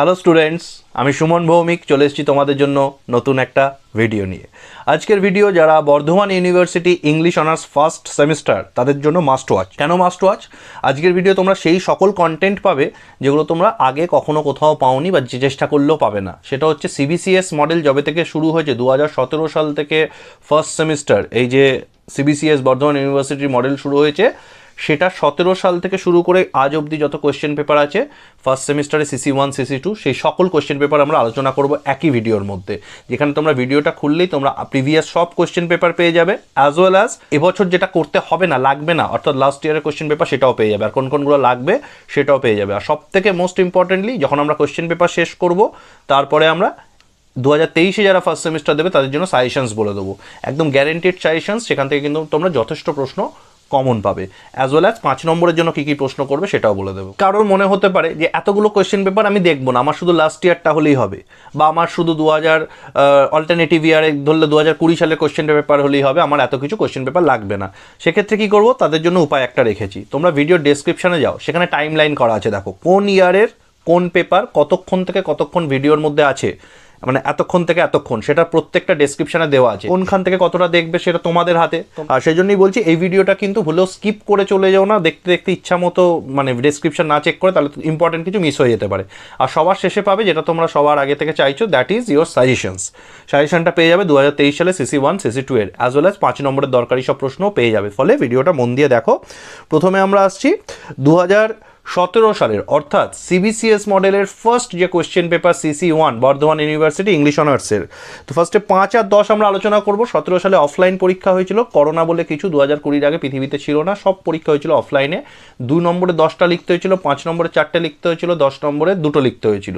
Hello students, আমি সুমন ভৌমিক চলে এসেছি তোমাদের জন্য নতুন একটা ভিডিও নিয়ে। আজকের ভিডিও যারা Bardhaman university English honours first semester তাদের জন্য মাস্ট ওয়াচ। কেন মাস্ট ওয়াচ? আজকের ভিডিও তোমরা সেই সকল কন্টেন্ট পাবে যেগুলো তোমরা আগে কখনো কোথাও পাওনি বা যে চেষ্টা করলেও পাবে না। সেটা হচ্ছে সিবিসিএস মডেল যবে থেকে শুরু হয়েছে 2017 সাল থেকে ফার্স্ট সেমিস্টার, এই যে সিবিসিএস বর্ধমান ইউনিভার্সিটির মডেল শুরু হয়েছে, সেটা 17 সাল থেকে শুরু করে আজ অবধি যত কোয়েশ্চেন পেপার আছে ফার্স্ট সেমিস্টারে CC1 CC2 সেই সকল কোয়েশ্চেন পেপার আমরা আলোচনা করব একই ভিডিওর মধ্যে, যেখানে তোমরা ভিডিওটা খুললেই তোমরা প্রিভিয়াস সব কোয়েশ্চেন পেপার পেয়ে যাবে, অ্যাজ ওয়েল অ্যাজ এবছর যেটা করতে হবে না, লাগবে না, অর্থাৎ লাস্ট ইয়ারের কোয়েশ্চেন পেপার সেটাও পেয়ে যাবে, আর কোনগুলো লাগবে সেটাও পেয়ে যাবে। আর সব থেকে মোস্ট ইম্পর্টেন্টলি, যখন আমরা কোয়েশ্চেন পেপার শেষ করব তারপরে আমরা 2023 যারা ফার্স্ট সেমিস্টার দেবে তাদের জন্য সাজেশনস বলে দেবো, একদম গ্যারেন্টেড সাজেশনস। সেখান থেকে কিন্তু তোমরা যথেষ্ট প্রশ্ন কমন পাবে, অ্যাজ ওয়েল অ্যাজ 5 নম্বরের জন্য কী কী প্রশ্ন করবে সেটাও বলে দেবো। কারোর মনে হতে পারে যে এতগুলো কোয়েশ্চেন পেপার আমি দেখবো না, আমার শুধু লাস্ট ইয়ারটা হলেই হবে, বা আমার শুধু 2000 অল্টারনেটিভ ইয়ারে ধরলে 2020 সালের কোয়েশ্চেন পেপার হলেই হবে, আমার এত কিছু কোয়েশ্চেন পেপার লাগবে না। সেক্ষেত্রে কী করবো, তাদের জন্য উপায় একটা রেখেছি। তোমরা ভিডিওর ডেসক্রিপশানে যাও, সেখানে টাইম লাইন করা আছে, দেখো কোন ইয়ারের কোন পেপার কতক্ষণ থেকে কতক্ষণ ভিডিওর মধ্যে আছে, মানে এতক্ষণ থেকে এতক্ষণ, সেটা প্রত্যেকটা ডেসক্রিপশনে দেওয়া আছে। কোনখান থেকে কতটা দেখবে সেটা তোমাদের হাতে। আর সেই জন্যই বলছি এই ভিডিওটা কিন্তু ভুলেও স্কিপ করে চলে যাও না, দেখতে দেখতে ইচ্ছা মতো মানে ডেসক্রিপশন না চেক করে, তাহলে ইম্পর্টেন্ট কিছু মিস হয়ে যেতে পারে। আর সবার শেষে পাবে যেটা তোমরা সবার আগে থেকে চাইছো, দ্যাট ইজ ইয়োর সাজেশনস। সাজেশনটা পেয়ে যাবে 2023 সালে CC1 CC2 এর, অ্যাজ ওয়েল অ্যাজ 5 নম্বরের দরকারি সব প্রশ্নও পেয়ে যাবে। ফলে ভিডিওটা মন দিয়ে দেখো। প্রথমে আমরা আসছি 2017 সালের, অর্থাৎ সিবিসিএস মডেলের ফার্স্ট যে question paper CC1 Bardhaman university English অনার্সের। তো ফার্স্টে 5 আর 10 আমরা আলোচনা করব। 17 সালে অফলাইন পরীক্ষা হয়েছিল, করোনা বলে কিছু 2020 আগে পৃথিবীতে ছিল না, সব পরীক্ষা হয়েছিল অফলাইনে। 2 নম্বরে 10টা লিখতে হয়েছিল, 5 নম্বরে 4টে লিখতে হয়েছিল, 10 নম্বরে 2টো লিখতে হয়েছিল।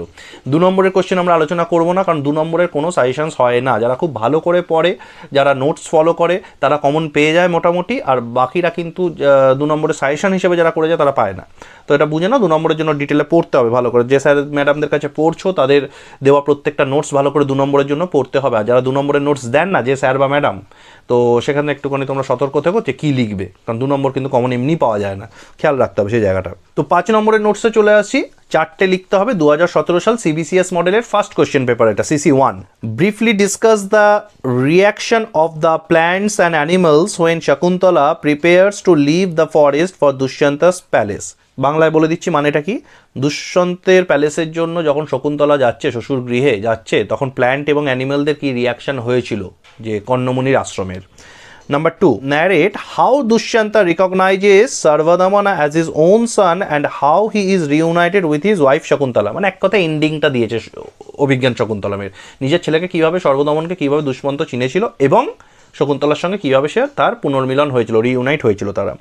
2 নম্বরের কোয়েশ্চেন আমরা আলোচনা করব না, কারণ 2 নম্বরের কোনো সাজেশনস হয় না। যারা খুব ভালো করে পড়ে, যারা নোটস ফলো করে, তারা কমন পেয়ে যায় মোটামুটি, আর বাকিরা কিন্তু 2 নম্বরের সাজেশন হিসেবে যারা করে যায় তারা পায় না। তো এটা বুঝে না, 2 নম্বরের জন্য ডিটেলে পড়তে হবে ভালো করে। যে স্যার ম্যাডামদের কাছে পড়ছো তাদের দেওয়া প্রত্যেকটা নোটস ভালো করে 2 নম্বরের জন্য পড়তে হবে। আর যারা 2 নম্বরের নোটস দেন না, যে স্যার বা ম্যাডাম, তো সেখানে একটুখানি তোমরা সতর্ক থেকো যে কী লিখবে, কারণ 2 নম্বর কিন্তু কমন এমনি পাওয়া যায় না, খেয়াল রাখতে হবে সেই জায়গাটা। তো 5 নম্বরের নোটসে চলে আসি। 4টে লিখতে হবে, 2017 সাল সিবিসিএস মডেলের ফার্স্ট কোয়েশ্চেন পেপার এটা, CC1। Briefly discuss the reaction of the plants and animals when Shakuntala prepares to leave the forest for Dushyanta's palace. বাংলায় বলে দিচ্ছি মানেটা কি। দুষ্যন্তের প্যালেসের জন্য যখন শকুন্তলা যাচ্ছে, শ্বশুর গৃহে যাচ্ছে, তখন প্ল্যান্ট এবং অ্যানিমেলদের কি রিয়াকশন হয়েছিল যে কর্ণমুনির আশ্রমের। Number 2, narrate how Dushyanta recognizes Sarvadamana as his own son and how he is reunited with his wife Shakuntala। মানে এক কথা এন্ডিংটা দিয়েছে অভিজ্ঞান শকুন্তলামের, নিজের ছেলেকে কীভাবে, সর্বদমনকে কীভাবে দুষ্মন্ত চিনেছিল এবং শকুন্তলার সঙ্গে কীভাবে সে তার পুনর্মিলন হয়েছিল, রিউনাইট হয়েছিল তারা।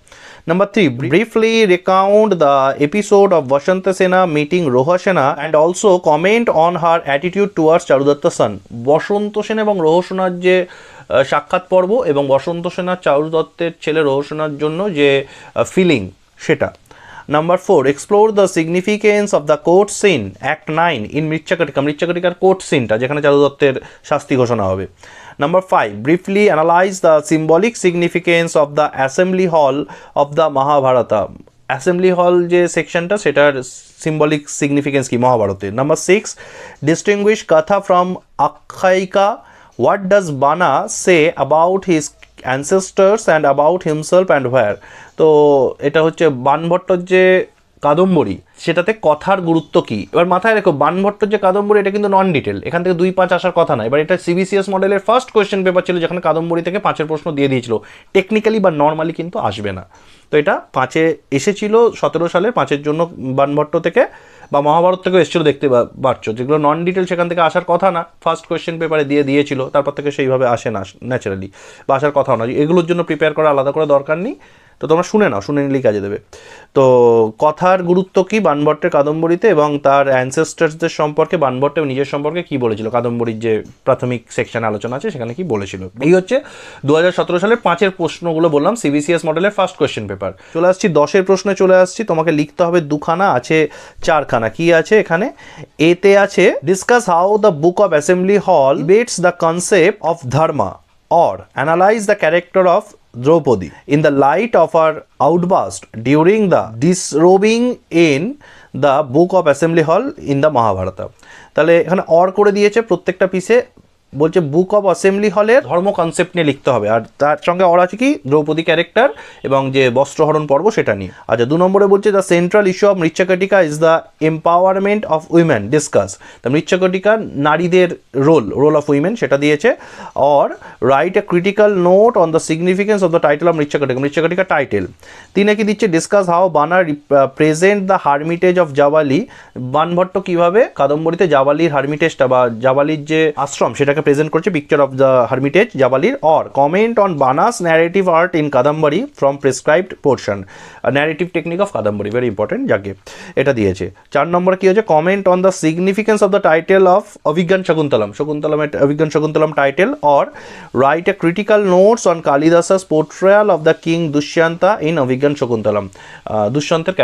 Number 3, briefly recount the episode of Vashanta Sena meeting Roha Sena and also comment on her attitude towards Charudatta's son। বসন্ত সেন এবং রোহসেনার যে সাক্ষাৎ পর্ব এবং বসন্ত সেনার চারু দত্তের ছেলে রোহসেনার জন্য যে ফিলিং সেটা। Number 4, explore the significance of the court scene, Act 9 in মৃচ্ছাকটিকা। মৃচ্ছাকটিকার court সিনটা যেখানে চারু দত্তের শাস্তি ঘোষণা হবে। Number 5, briefly analyze the symbolic significance of the assembly hall of the Mahabharata। Assembly হল যে সেকশনটা সেটার সিম্বলিক সিগনিফিকেন্স কি মহাভারতের। Number 6, distinguish কথা from আখ্যায়িকা। What does Bana say about his ancestors and about himself and where? তো এটা হচ্ছে বাণভট্টর যে কাদম্বরী, সেটাতে কথার গুরুত্ব কী। এবার মাথায় রেখো, বাণভট্টর যে কাদম্বরী এটা কিন্তু নন ডিটেল, এখান থেকে 2-5 আসার কথা না। এবার এটা সিবিসিএস মডেলের ফার্স্ট কোয়েশ্চেন পেপার ছিল, যেখানে কাদম্বরী থেকে 5 প্রশ্ন দিয়ে দিয়েছিল। টেকনিক্যালি বা নর্মালি কিন্তু আসবে না। তো এটা 5 এসেছিল 17 সালের 5 জন্য বাণভট্ট থেকে, বা মহাভারত থেকেও এসেছিলো, দেখতে পাচ্ছ। যেগুলো নন ডিটেল সেখান থেকে আসার কথা না, ফার্স্ট কোয়েশ্চেন পেপারে দিয়েছিল, তারপর থেকে সেইভাবে আসে না ন্যাচারালি, বা আসার কথাও না। এগুলোর জন্য প্রিপেয়ার করা আলাদা করে দরকার নেই, তো তোমরা শুনে নাও, শুনে নিলেই কাজে দেবে। তো কথার গুরুত্ব কি বাণভট্টের কাদম্বরীতে, এবং তার অ্যানসেস্টার্সদের সম্পর্কে বাণভট্ট নিজের সম্পর্কে কি বলেছিল, কাদম্বরীর যে প্রাথমিক সেকশন আলোচনা আছে সেখানে কি বলেছিল। এই হচ্ছে 2017 সালের 5 প্রশ্নগুলো বললাম, সিবিসিএস মডেলের ফার্স্ট কোয়েশ্চেন পেপার। চলে আসছি 10 প্রশ্নে চলে আসছি। তোমাকে লিখতে হবে 2খানা, আছে 4খানা। কি আছে এখানে? এতে আছে discuss how the book of assembly hall debates the concept of dharma or analyze the character of Draupadi in the light of her outburst during the disrobing in the book of assembly hall in the Mahabharata. তাহলে এখানে or করে দিয়েছে প্রত্যেকটা পিসে, বলছে বুক of assembly হলের ধর্ম concept নিয়ে লিখতে হবে, আর তার সঙ্গে অর আছে কি দ্রৌপদী ক্যারেক্টার এবং যে বস্ত্রহরণ পর্ব সেটা নিয়ে। আচ্ছা 2 নম্বরে বলছে the central issue of Mrichchhakatika is the empowerment of women discuss. তা মৃচ্ছকটিকা নারীদের রোল অফ উইমেন সেটা দিয়েছে। Or write a critical note on the significance of the title of Mrichchhakatika title. 3 কি দিচ্ছে ডিসকাস হাউ বানার present the hermitage of Jabali. Banabhatta কীভাবে কাদম্বরীতে জাবালির হারমিটেজটা বা জাবালির যে আশ্রম সেটাকে প্রেজেন্ট করছে, পিকচার অফ দ্য হারমিটেজ জাবালির। Or comment on Bana's narrative art in Kadambari from prescribed portion, narrative technique of Kadambari, very important, যাকে এটা দিয়েছে। 4 নম্বর কি হচ্ছে comment on the significance of the title of Abhijnana Shakuntalam, Abhijnana Shakuntalam title. Or write a critical notes on Kalidasa's portrayal of the king Dushyanta in Abhijnana Shakuntalam, দুষ্মন্তের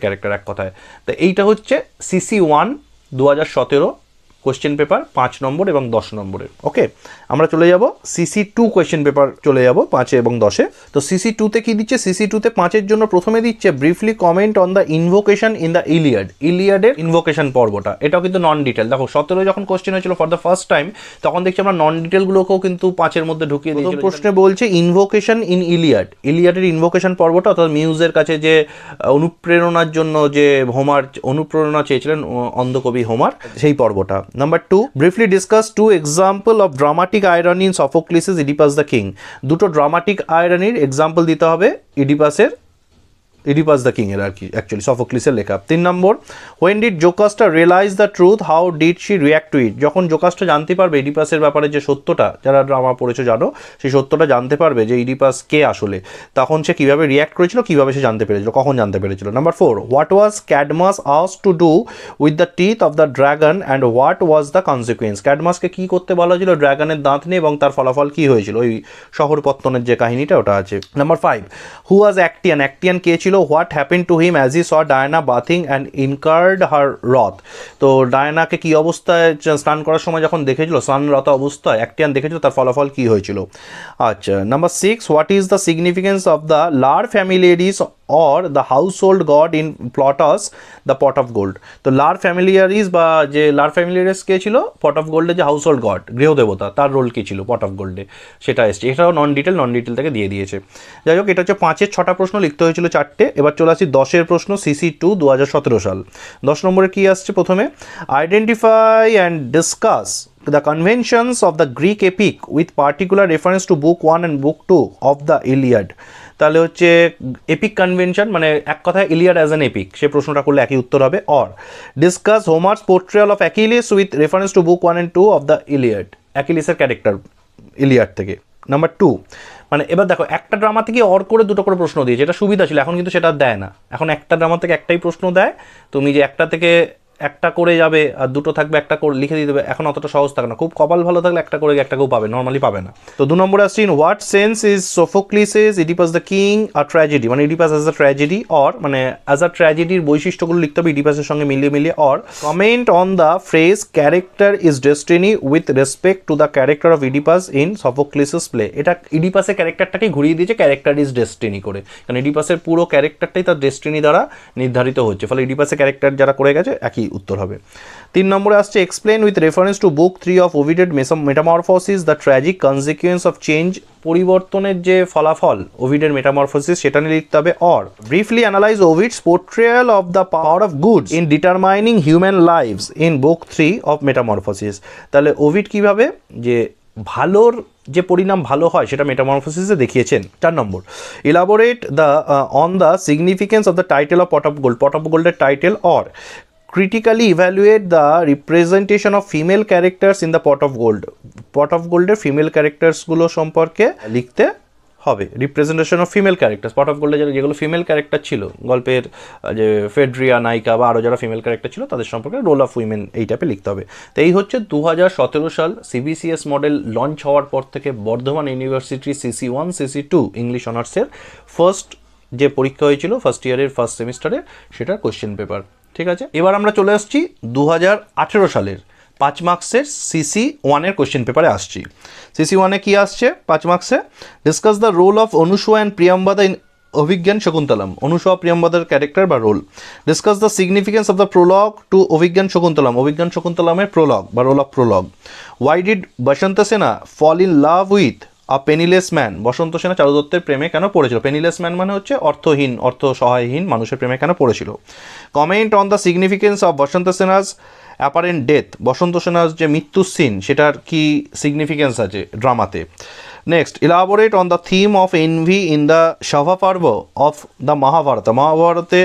character এক কথায়। তো এইটা হচ্ছে সিসি 1 2017 কোয়েশ্চেন পেপার 5 নম্বর এবং 10 নম্বরের। ওকে, আমরা চলে যাব সিসি 2 কোয়েশ্চেন পেপার, চলে যাব 5 এবং 10-এ। তো সিসি 2-তে কি দিচ্ছে, সিসি 2-তে 5-এর জন্য প্রথমে দিচ্ছে briefly comment on the invocation in the ইলিয়াডের ইনভোকেশন পর্বটা। এটাও কিন্তু নন ডিটেল। দেখো 17 যখন কোয়েশ্চেন হয়েছিল ফর দ্য ফার্স্ট টাইম, তখন দেখছি আমরা নন ডিটেলগুলোকেও কিন্তু 5-এর মধ্যে ঢুকিয়ে দিয়েছি। প্রশ্নে বলছে ইনভোকেশন ইন ইলিয়াডের ইনভোকেশন পর্বটা, অর্থাৎ মিউজের কাছে যে অনুপ্রেরণার জন্য যে হোমার অনুপ্রেরণা চেয়েছিলেন অন্ধকবি হোমার, সেই পর্বটা। Number 2, briefly discuss 2 example of dramatic irony in Sophocles's Oedipus the king. দুটো ড্রামাটিক আয়রনির এক্সাম্পল দিতে হবে ইডিপাস দ্য কিং এর আর কি, অ্যাকচুয়ালি সফোক্লিসের লেখা। 3 নম্বর, when did Jocasta realise the truth, how did she react to it. যখন জোকাস্টা জানতে পারবে ইডিপাসের ব্যাপারে যে সত্যটা, যারা ড্রামা পড়েছো জানো, সেই সত্যটা জানতে পারবে যে ইডিপাস কে আসলে, তখন সে কীভাবে রিয়াক্ট করেছিল, কীভাবে সে জানতে পেরেছিল, কখন জানতে পেরেছিল। Number 4, what was Cadmus asked to do with the teeth of the dragon and what was the consequence. ক্যাডমাসকে কী করতে বলা হয়েছিল ড্রাগনের দাঁত নিয়ে, এবং তার ফলাফল কী হয়েছিল, ওই শহর পত্তনের যে কাহিনীটা ওটা আছে। নাম্বার 5, হু ওয়াজ অ্যাক্টিয়ান কে ছিল, what happen to him as he saw Diana bathing and incurred her wrath. তো ডায়নাকে কী অবস্থায় স্নান করার সময় যখন দেখেছিল, স্নানরত অবস্থায় অ্যাক্টিয়ান দেখেছিল, তার ফলাফল কী হয়েছিল। আচ্ছা number 6, what is the significance of the lar familiaris or the household god in Plautus the pot of gold. তো লার ফ্যামিলিয়ারিস বা যে লার ফ্যামিলিয়ারিস কে ছিল, পট অফ গোল্ডে যে হাউস হোল্ড গড গৃহদেবতা, তার রোল কী ছিল পট অফ গোল্ডে, সেটা এসছে। এটাও নন ডিটেল থেকে দিয়ে দিয়েছে। যাই হোক, এটা হচ্ছে 5-এর 6টা প্রশ্ন, লিখতে হয়েছিল 4টে। এবার চলে আসি 10-এর প্রশ্ন, সিসি 2 2017 সাল। 10 নম্বরে কী আসছে প্রথমে, identify and discuss the conventions of the Greek epic with particular reference to book 1 and book 2 of the Iliad। তাহলে হচ্ছে এপিক কনভেনশন মানে এক কথায় ইলিয়াড অ্যাজ অ্যান এপিক, সে প্রশ্নটা করলে একই উত্তর হবে। Or discuss Homer's portrayal of Achilles with reference to book 1 and 2 of the Iliad. অ্যাকিলিসের ক্যারেক্টার ইলিয়াড থেকে। নাম্বার 2, মানে এবার দেখো একটা ড্রামা থেকে অর করে দুটো করে প্রশ্ন দিয়েছে, এটা সুবিধা ছিল, এখন কিন্তু সেটা দেয় না। এখন একটা ড্রামা থেকে একটাই প্রশ্ন দেয়, তুমি যে একটা থেকে একটা করে যাবে আর দুটো থাকবে একটা করে লিখে দিয়ে দেবে, এখন অতটা সহজ থাকে না। খুব কপাল ভালো থাকলে একটা করে একটা কেউ পাবে, নর্মালি পাবে না। তো 2 নম্বরে আসছে, in what sense is Sophocles's Oedipus the king a tragedy, মানে Oedipus as a tragedy. Or মানে অ্যাজ আ ট্র্যাজেডির বৈশিষ্ট্যগুলো লিখতে হবে ইডিপাসের সঙ্গে মিলিয়ে। Or comment on the phrase character is destiny with respect to the character of Oedipus in Sophocles's play. এটা ইডিপাসের ক্যারেক্টারটাকে ঘুরিয়ে দিয়েছে ক্যারেক্টার ইজ ডেস্টিনি করে, কারণ ইডিপাসের পুরো ক্যারেক্টারটাই তার ডেস্টিনি দ্বারা নির্ধারিত হচ্ছে, ফলে ইডিপাসের ক্যারেক্টার যারা করে গেছে একই উত্তর হবে। 3 নম্বরে আসছে, explain with reference to book 3 of Ovid's Metamorphosis the tragic consequence of change. পরিবর্তনের যে ফলাফল ওভিডের মেটামরফোসিস সেটা নিয়ে লিখতে হবে। Or briefly analyse Ovid's portrayal of the power of gods in determining human lives in book 3 of Metamorphosis. তাহলে Ovid কীভাবে যে ভালোর যে পরিণাম ভালো হয় সেটা মেটামরফোসিসে দেখিয়েছেন। 4 number, elaborate the on the significance of the title of pot of গোল্ডের title. Or critically evaluate the representation of female characters in the pot of gold। pot of gold এর ফিমেল ক্যারেক্টার্সগুলো সম্পর্কে লিখতে হবে, representation of female characters. Pot of গোল্ডে যেগুলো female character ছিল গল্পের, যে ফেড্রিয়া নায়িকা বা আরও যারা ফিমেল ক্যারেক্টার ছিল তাদের সম্পর্কে রোল অফ উইমেন এই টাইপে লিখতে হবে। তো এই হচ্ছে 2017 সাল সিবিসিএস মডেল লঞ্চ হওয়ার পর থেকে Bardhaman university CC 1 CC 2 English অনার্সের ফার্স্ট যে পরীক্ষা হয়েছিল ফার্স্ট ইয়ারের ফার্স্ট সেমিস্টারের, সেটার কোয়েশ্চেন পেপার। ঠিক আছে, এবার আমরা চলে আসছি 2018 সালের 5 মার্কসের সিসি 1-এর কোয়েশ্চেন পেপারে আসছি। সিসি 1-এ কী আসছে 5 মার্কসে, discuss the role of Anasuya and Priyamvada in Abhijnana Shakuntalam, Anasuya প্রিয়ম্বদার ক্যারেক্টার বা role. Discuss the significance of the prologue to Abhijnana Shakuntalam, অভিজ্ঞান শকুন্তলমের প্রোলগ বা role of prologue. Why did Vasanta Sena fall in love with a penniless man, Vasanta Sena Charu দত্তের প্রেমে কেন পড়েছিল? পেনিলেস ম্যান মানে হচ্ছে অর্থহীন, অর্থ সহায়হীন মানুষের প্রেমে কেন পড়েছিল? Comment on the significance of Basanta Sena's apparent death, Vasanta সেনার যে মৃত্যুর সিন সেটার কি সিগনিফিকেন্স আছে ড্রামাতে। Next, elaborate on the theme of envy in the Sabha Parva of the Mahabharata, মহাভারতে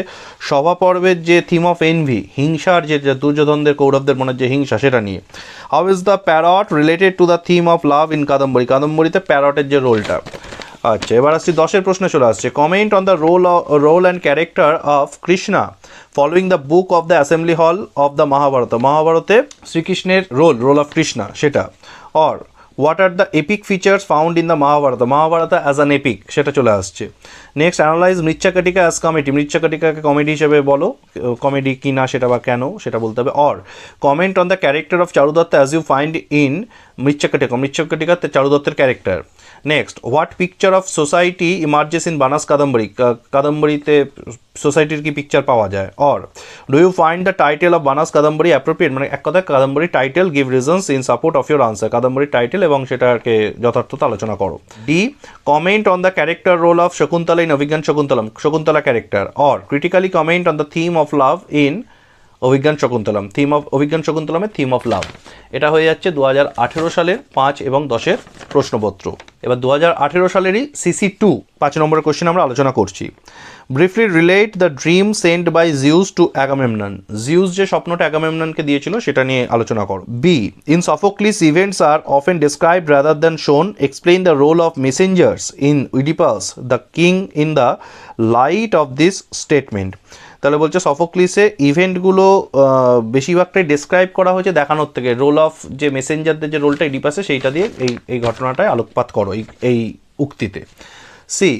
সভা পর্বের যে থিম অফ এনভি, হিংসার যে দুর্যোধনদের কৌরবদের মনের যে হিংসা সেটা নিয়ে। How is the parrot related to the theme of love in Kadambari, কাদম্বরীতে প্যারটের যে রোলটা। আচ্ছা, এবার আসছি 10-এর প্রশ্নে চলে আসছে। Comment on the role and character of Krishna following the book of the assembly hall of the Mahabharata, মহাভারতে শ্রীকৃষ্ণের রোল অফ কৃষ্ণা সেটা। Or what are the epic features found in the Mahabharata, Mahabharata as an epic সেটা চলে আসছে। Next, analyse মৃচ্ছাকটিকা as comedy, মৃচ্ছাকটিকাকে comedy হিসেবে বলো, comedy কি না সেটা বা কেন সেটা বলতে হবে। Or comment on the character of Charudatta as you find in Mrichchhakatika, মৃচ্ছাকটিকাতে চারুদত্তের character. Next, what picture of society emerges in Bana's Kadambari, কাদম্বরীতে সোসাইটির কি পিকচার পাওয়া যায়। Or do you find the title of Bana's Kadambari appropriate, মানে এক কথায় Kadambari title give reasons in support of your answer, Kadambari title এবং সেটাকে যথার্থতা আলোচনা করো। D, comment on the character role of Shakuntala in Abhijnana Shakuntalam, Shakuntala character. Or critically comment on the theme of love in Abhijnana Shakuntalam, theme of Abhijnana শকুন্তলমের theme of love. এটা হয়ে যাচ্ছে 2018 সালের 5 এবং 10-এর প্রশ্নপত্র। এবার 2018 সালেরই CC2 5 নম্বরের কোশ্চেন আমরা আলোচনা করছি। Briefly relate the dream sent by Zeus to Agamemnon, Zeus যে স্বপ্নটা অ্যাগামেমননকে দিয়েছিল সেটা নিয়ে আলোচনা করো। B, in Sophocles events are often described rather than shown, explain the role of messengers in Oedipus the King in the light of this statement. তাহলে বলছে সফোক্লিসে ইভেন্টগুলো বেশিরভাগটাই ডেসক্রাইব করা হয়েছে দেখানোর থেকে, রোল অফ যে মেসেঞ্জারদের যে রোলটা ইডিপাসে সেইটা দিয়ে এই ঘটনাটায় আলোকপাত করো এই উক্তিতে। C,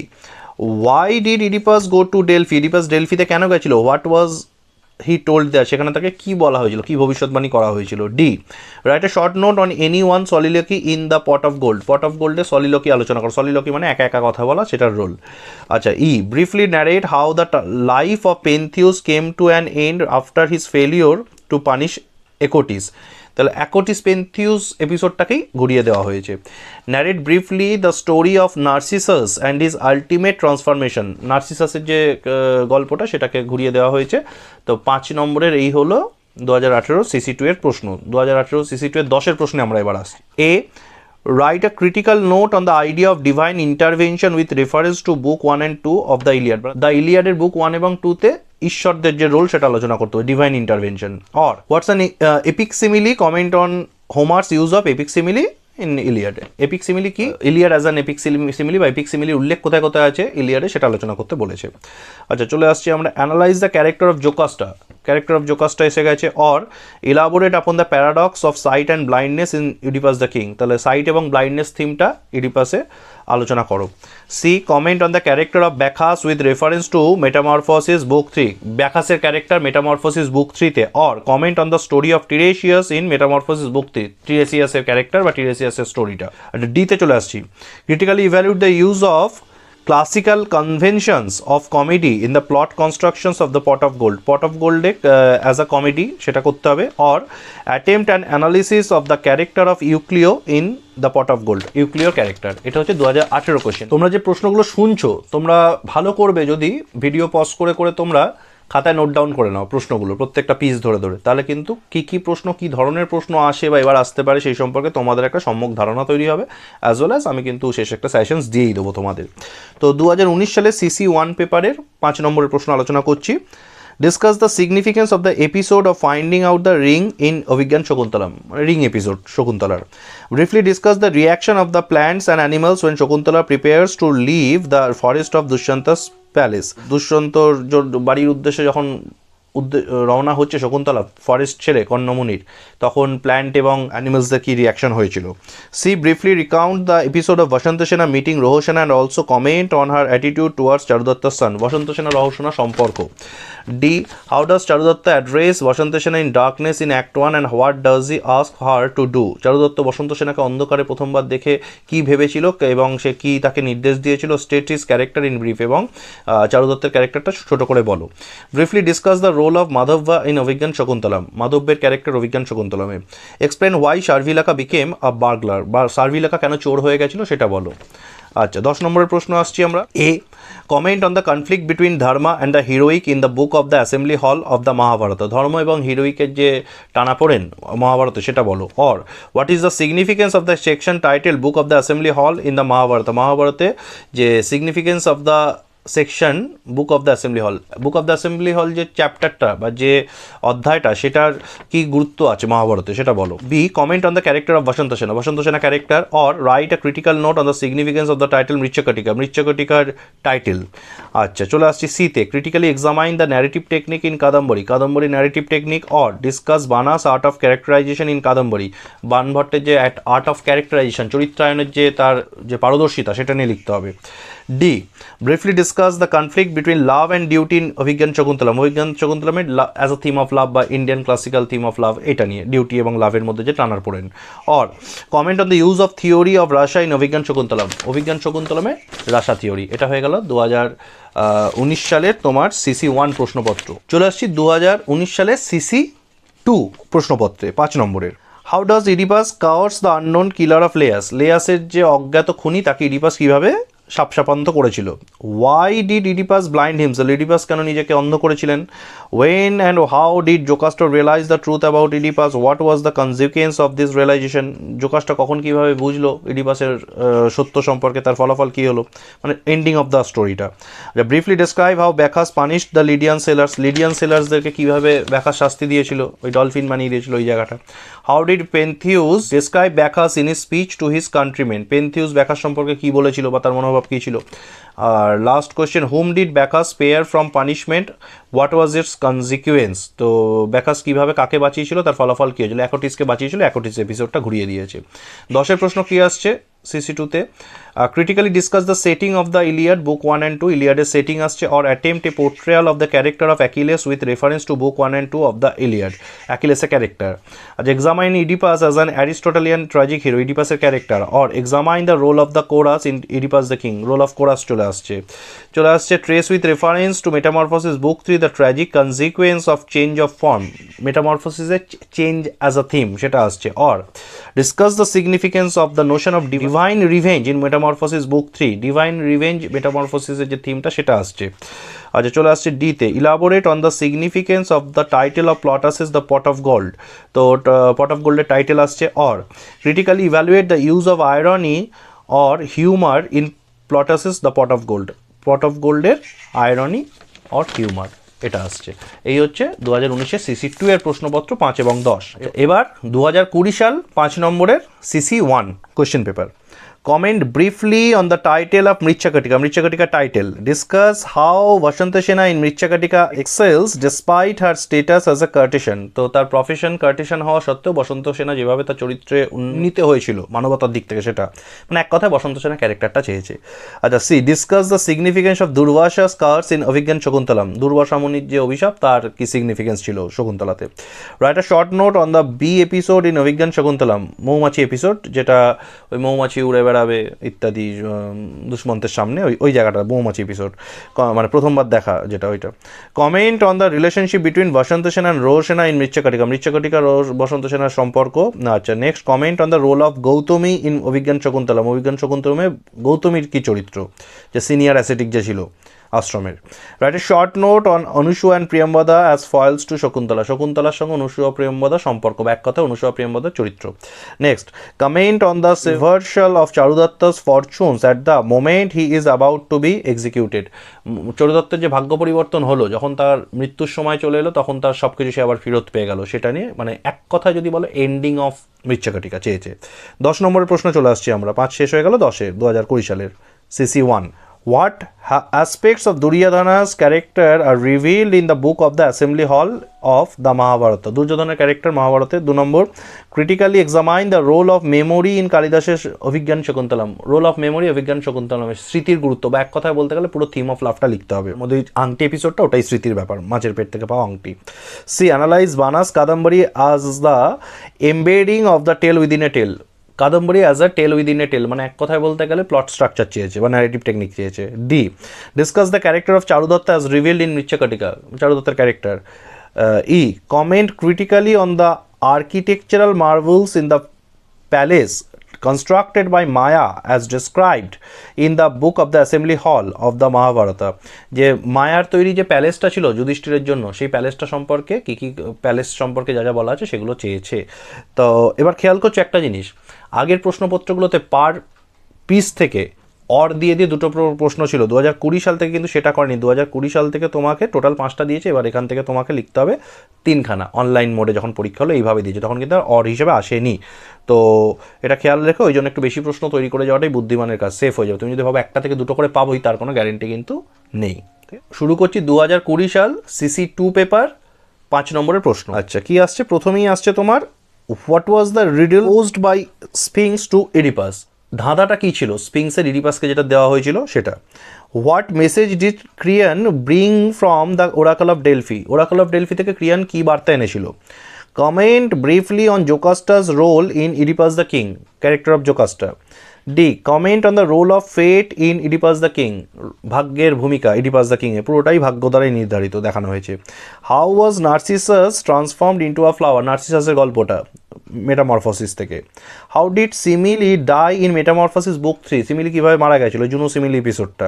why did Oedipus go to Delphi, Oedipus ডেলফিতে কেন গেছিল? হোয়াট ওয়াজ হি টোল্ড দেয়ার, সেখানে তাকে কি বলা হয়েছিল, কি ভবিষ্যৎবাণী করা হয়েছিল। D, write a short note on any one soliloquy in the pot of Gold, Pot of গোল্ডে সলিলকি আলোচনা করো, সলিলকি মানে একা একা কথা বলা, সেটার রোল। আচ্ছা, E, briefly narrate how the life of Pentheus came to an end after his failure to punish Acoetes, তাহলে একোটিস পেন্থিউস এপিসোডটাকেই ঘুরিয়ে দেওয়া হয়েছে। Narrate briefly the story of Narcissus and his ultimate transformation, নার্সিসাসের যে গল্পটা সেটাকে ঘুরিয়ে দেওয়া হয়েছে। তো 5 নম্বরের এই হলো 2018 CC2 এর প্রশ্ন। 2018 CC2 এর 10-এর প্রশ্নে আমরা এবার আসছি। A, write a critical note on the idea of divine intervention with reference to book 1 and 2 of the Iliad, the ইলিয়াডের বুক 1 এবং 2-তে ঈশ্বরদের যে রোল সেটা আলোচনা করতে হবে, divine intervention. Or what's an epic simile, comment on Homer's use of epic simile in Iliad, epic simile কি, Iliad as an epic simile বা epic simile উল্লেখ কোথায় কোথায় আছে ইলিয়াডে সেটা আলোচনা করতে বলেছে। আচ্ছা, চলে আসছি আমরা analyse the character of Jocasta, character of Jocasta এসে গেছে। Or elaborate upon the paradox of sight and blindness in Oedipus the King, তাহলে সাইট এবং ব্লাইন্ডনেস থিমটা ইডিপাসে আলোচনা করো। C, comment on the character of Bacchus with reference to Metamorphosis book 3, ব্যাখাসের character Metamorphosis book 3-তে। Or comment on the story of Tiresias in Metamorphosis book 3, টিরেসিয়াসের character বা টিরেসিয়াসের স্টোরিটা। ডিতে চলে আসছি, critically evaluate the use of classical conventions of comedy in the plot constructions of the pot of Gold, Pot of গোল্ডে as a comedy সেটা করতে হবে। Or attempt and analysis of the character of Euclio in the pot of Gold, ইউক্লিওর character. এটা হচ্ছে 2018 question. তোমরা যে প্রশ্নগুলো শুনছো তোমরা ভালো করবে যদি ভিডিও পজ করে করে তোমরা খাতায় নোট ডাউন করে নাও প্রশ্নগুলো, প্রত্যেকটা পিস ধরে ধরে, তাহলে কিন্তু কী প্রশ্ন কী ধরনের প্রশ্ন আসে বা এবার আসতে পারে সেই সম্পর্কে তোমাদের একটা সম্যক ধারণা তৈরি হবে, অ্যাজ ওয়েল অ্যাজ আমি কিন্তু শেষ একটা সেশনস দিয়েই দেবো তোমাদের। তো 2019 সালে CC1 পেপারের 5 নম্বরের প্রশ্ন আলোচনা করছি। Discuss the significance of the episode of finding out the ring in Abhijnana Shakuntalam, ring episode শকুন্তলার। Briefly discuss the reaction of the plants and animals when Shakuntala prepares to leave the forest of Dushyanta's palace, দুষ্যন্তর বাড়ির উদ্দেশ্যে যখন রওনা হচ্ছে Shakuntala forest ছেড়ে কর্ণমুনির, তখন plant এবং অ্যানিমালসদের কী রিয়াকশন হয়েছিল। C, briefly recount the episode of Basanta Sena meeting Rohasena and also comment on her attitude towards চারুদত্তার সান, বসন্ত সেনা রহসেনা সম্পর্ক। D, how does Charu Datta address Vasanta Sena in darkness in act 1 and what does he ask her to do? Charu Datta বসন্ত সেনাকে অন্ধকারে প্রথমবার দেখে কি ভেবেছিল এবং সে কি তাকে নির্দেশ দিয়েছিল? State is character in brief, এবং চারু দত্তের ক্যারেক্টারটা ছোট করে বলো। Briefly discuss the role of Madhavya in Abhijnana Shakuntalam, মাধব্যের ক্যারেক্টার অভিজ্ঞান শকুন্তলমে। Explain why Sharvilaka became a burglar, বা সার্ভিলাকা কেন চোর হয়ে গেছিল সেটা বলো। আচ্ছা, 10 নম্বরের প্রশ্ন আসছি আমরা। A, comment on the conflict between dharma and the heroic in the book of the assembly hall of the Mahabharata, ধর্ম এবং হিরোইকের যে টানাপোড়েন মহাভারতে সেটা বলো। Or what is the significance of the section title book of the assembly hall in the Mahabharata, মহাভারতে যে significance of the section book of the assembly hall, book of the assembly হল যে চ্যাপ্টারটা বা যে অধ্যায়টা সেটার কি গুরুত্ব আছে মহাভারতে সেটা বলো। B, comment on the character of বসন্ত সেনা, বসন্ত সেনা character. Or write a critical note on the significance of the title Mrichchhakatika, মৃচ্ছকটিকার টাইটেল। আচ্ছা, চলে আসছি সিতে, critically examine the narrative technique in Kadambari, Kadambari narrative technique. Or discuss Bana's art of characterisation in Kadambari, বানভট্টের যে art of characterisation, চরিত্রায়নের যে তার যে পারদর্শিতা সেটা নিয়ে লিখতে হবে। D, briefly discuss the conflict between love and duty in Abhijnana Shakuntalam, অভিজ্ঞান শকুন্তলমের as a theme of love বা Indian classical theme of love, এটা নিয়ে ডিউটি এবং লাভের মধ্যে যে টানার পড়েন। Or comment on the use of theory of rasa in Abhijnana Shakuntalam, অভিজ্ঞান শকুন্তলমে রাশা থিওরি। এটা হয়ে গেল 2019 সালের তোমার সিসি 1 প্রশ্নপত্র। চলে আসছি 2019 সালের সিসি 2 প্রশ্নপত্রে 5 নম্বরের। How does Oedipus curses the unknown killer of Laius, লেয়াসের যে অজ্ঞাত খুনি তাকে ইডিপাস কীভাবে সাপসাপান্ত করেছিল। Why did Oedipus blind himself, Oedipus কেন নিজেকে অন্ধ করেছিলেন। ওয়েন অ্যান্ড হাউ ডিড জোকাস্টার realise the truth about Oedipus, what was the consequence of this realisation, Jocasta কখন কীভাবে বুঝলো ইডিপাসের সত্য সম্পর্কে, তার ফলাফল কী হলো, মানে এন্ডিং অফ দ্য স্টোরিটা। Briefly describe how Bacchus punished the Lydian sailors, Lydian সেলার্সদেরকে কীভাবে ব্যাখাস শাস্তি দিয়েছিল, ওই ডলফিন বানিয়ে দিয়েছিল ওই জায়গাটা। How did Pentheus describe Bacchus in his speech to his countrymen, Pentheus Bacchus সম্পর্কে কী বলেছিল বা তার মনোভাব কী ছিল। আর last question, whom did Bacchus spare from punishment, what was its consequence, তো ব্যাখাস কীভাবে কাকে বাঁচিয়েছিল, তার ফলাফল কী হয়েছিল। অ্যাকোটিসকে বাঁচিয়েছিল, অ্যাকোটিস এপিসোডটা ঘুরিয়ে দিয়েছে। 10 প্রশ্ন কী আসছে সিসি 2তে, critically discuss the setting of the Iliad book 1 and 2, ইলিয়াডের সেটিং আসছে। Or attempt a portrayal of the character of Achilles with reference to book 1 and 2 of the Iliad, অ্যাকিলেসের ক্যারেক্টার। আজ examine Oedipus as an Aristotelian tragic hero, ইডিপাসের character. Or examine the role of the chorus in Oedipus the King, role of chorus চলে আসছে। Trace with reference to Metamorphosis book 3 the tragic consequence of change of form, মেটামরফোসিসের change as a theme সেটা আসছে। Or discuss the significance of the notion of divine revenge in Metamorphosis book 3, divine revenge মেটামরফোসিসের যে থিমটা সেটা আসছে। আচ্ছা, চলে আসছে ডিতে, elaborate on the significance of the title of Plautus's the pot of gold, তো পট অফ গোল্ডের টাইটেল আসছে। Or critically evaluate the use of irony or humour in Plautus's the pot of Gold, Pot of গোল্ডের irony or humour, এটা আসছে। এই হচ্ছে 2019 CC 2 এর প্রশ্নপত্র 5 এবং 10। এবার 2020 সাল 5 নম্বরের CC 1 question paper. Comment briefly on the title of Mrichakatika, Mrichakatika title. Discuss how Vasanta Sena in Mrichakatika excels despite her status as a courtesan. তো তার প্রফেশন কার্টেশন হওয়া সত্ত্বেও বসন্ত সেনা যেভাবে তার চরিত্রে উন্নীত হয়েছিল মানবতার দিক থেকে, সেটা মানে এক কথায় বসন্ত সেনা ক্যারেক্টারটা চেয়েছে। আচ্ছা, C, discuss the significance of Durvasa's curse in Abhijnana Shakuntalam, Durvasa মুনির যে অভিশাপ তার কি সিগনিফিকেন্স ছিল শকুন্তলাতে। Write a short note on the bee episode in Abhijnana Shakuntalam, মৌমাছি এপিসোড, যেটা ওই মৌমাছি উড়ে বেড়াবে ইত্যাদি দুষ্মন্তের সামনে, ওই জায়গাটা মৌমাছি এপিসোড, মানে প্রথমবার দেখা যেটা ওইটা। Comment on the relationship between Vasanta Sena and রোহ সেনা ইন মৃচ্ছকটিকা, মৃচ্ছকটিকা বসন্ত সেনার সম্পর্ক। আচ্ছা, next, comment on the role of Gautami in Abhijnana Shakuntalam, অভিজ্ঞান শকুন্তলমে গৌতমীর কি চরিত্র, যে সিনিয়র অ্যাসেটিক যে ছিল আশ্রমের। Write a short note on Anusuya and Priyamvada as foils to Shakuntala, শকুন্তলার সঙ্গে অনুসুয়া প্রিয়ম্বদা সম্পর্ক, এক কথায় অনুসুয়া প্রিয়ম্বদার চরিত্র। Next, comment on the reversal of Charudatta's fortunes at the moment he is about to be executed, চারুদত্তের যে ভাগ্য পরিবর্তন হলো যখন তার মৃত্যুর সময় চলে এলো তখন তার সব কিছু সে আবার ফেরত পেয়ে গেল, সেটা নিয়ে মানে এক কথায় যদি বলো এন্ডিং অফ মৃচ্ছকটিকা চেয়েছে। 10 নম্বরের প্রশ্ন চলে আসছি আমরা, 5 শেষ হয়ে গেল 10-এর 2020 সালের CC 1। What aspects of Duryodhana's character are revealed in the book of the assembly hall of the Mahabharata? দুর্যোধনের ক্যারেক্টার মহাভারতে। 2 number, critically examine the role of memory in কালিদাসের Abhijnana Shakuntalam. Role of memory অভিজ্ঞান শকুন্তলমের স্মৃতির গুরুত্ব, বা এক কথায় বলতে গেলে পুরো থিম অফ লাভটা লিখতে হবে। মধ্যে আংটি এপিসোডটা ওটাই স্মৃতির ব্যাপার, মাছের পেট থেকে পাওয়া আংটি। C, analyse Bana's Kadambari as the embedding of the tale within a tale। Kadambari as a tale within a tale, মানে এক কথায় বলতে গেলে প্লট স্ট্রাকচার চেয়েছে বা ন্যারেটিভ টেকনিক চেয়েছে। D, discuss the character of Charudatta as revealed in Mrichchhakatika. চারুদত্তের character. E, comment critically on the architectural marvels in the palace constructed by Maya as described in the book of the assembly hall of the Mahabharata। যে মায়ার তৈরি যে প্যালেসটা ছিল যুধিষ্ঠিরের জন্য, সেই প্যালেসটা সম্পর্কে কী কী palace সম্পর্কে যা যা বলা আছে সেগুলো চেয়েছে। তো এবার খেয়াল করছো একটা জিনিস, আগের প্রশ্নপত্রগুলোতে পার পিস থেকে অর দিয়ে দিয়ে দুটো প্রশ্ন ছিল। 2020 সাল থেকে কিন্তু সেটা করেনি। 2020 সাল থেকে তোমাকে টোটাল 5টা দিয়েছে, এবার এখান থেকে তোমাকে লিখতে হবে 3খানা। অনলাইন মোডে যখন পরীক্ষা হলো এইভাবে দিয়েছে, তখন কিন্তু অর হিসেবে আসেনি। তো এটা খেয়াল রেখো, ওই জন্য একটু বেশি প্রশ্ন তৈরি করে যাওয়াটাই বুদ্ধিমানের কাজ, সেফ হয়ে যাবে। তুমি যদি ভাবো 1টা থেকে 2টো করে পাবোই, তার কোনো গ্যারেন্টি কিন্তু নেই। শুরু করছি 2020 সাল সিসি 2 পেপার 5 নম্বরের প্রশ্ন। আচ্ছা, কি আসছে? প্রথমেই আসছে তোমার, what was the riddle posed by Sphinx to Oedipus. ধাঁধাটা কী ছিল? স্পিংসের ইডিপাসকে যেটা দেওয়া হয়েছিল সেটা। What message did Creon bring from the oracle of Delphi. Oracle of Delphi থেকে ক্রিয়ান কী বার্তা এনেছিল? Comment briefly on Jocasta's role in Oedipus the King, character of Jocasta. D, comment on the role of fate in Oedipus the King, ভাগ্যের ভূমিকা Oedipus the কিংয়ে, পুরোটাই ভাগ্য দ্বারাই নির্ধারিত দেখানো হয়েছে। How was Narcissus transformed into a flower, নার্সিসাসের গল্পটা মেটামরফোসিস থেকে। How did Semele die in Metamorphosis book 3, Semele কীভাবে মারা গেছিল, জুনো সিমিলি এপিসোডটা।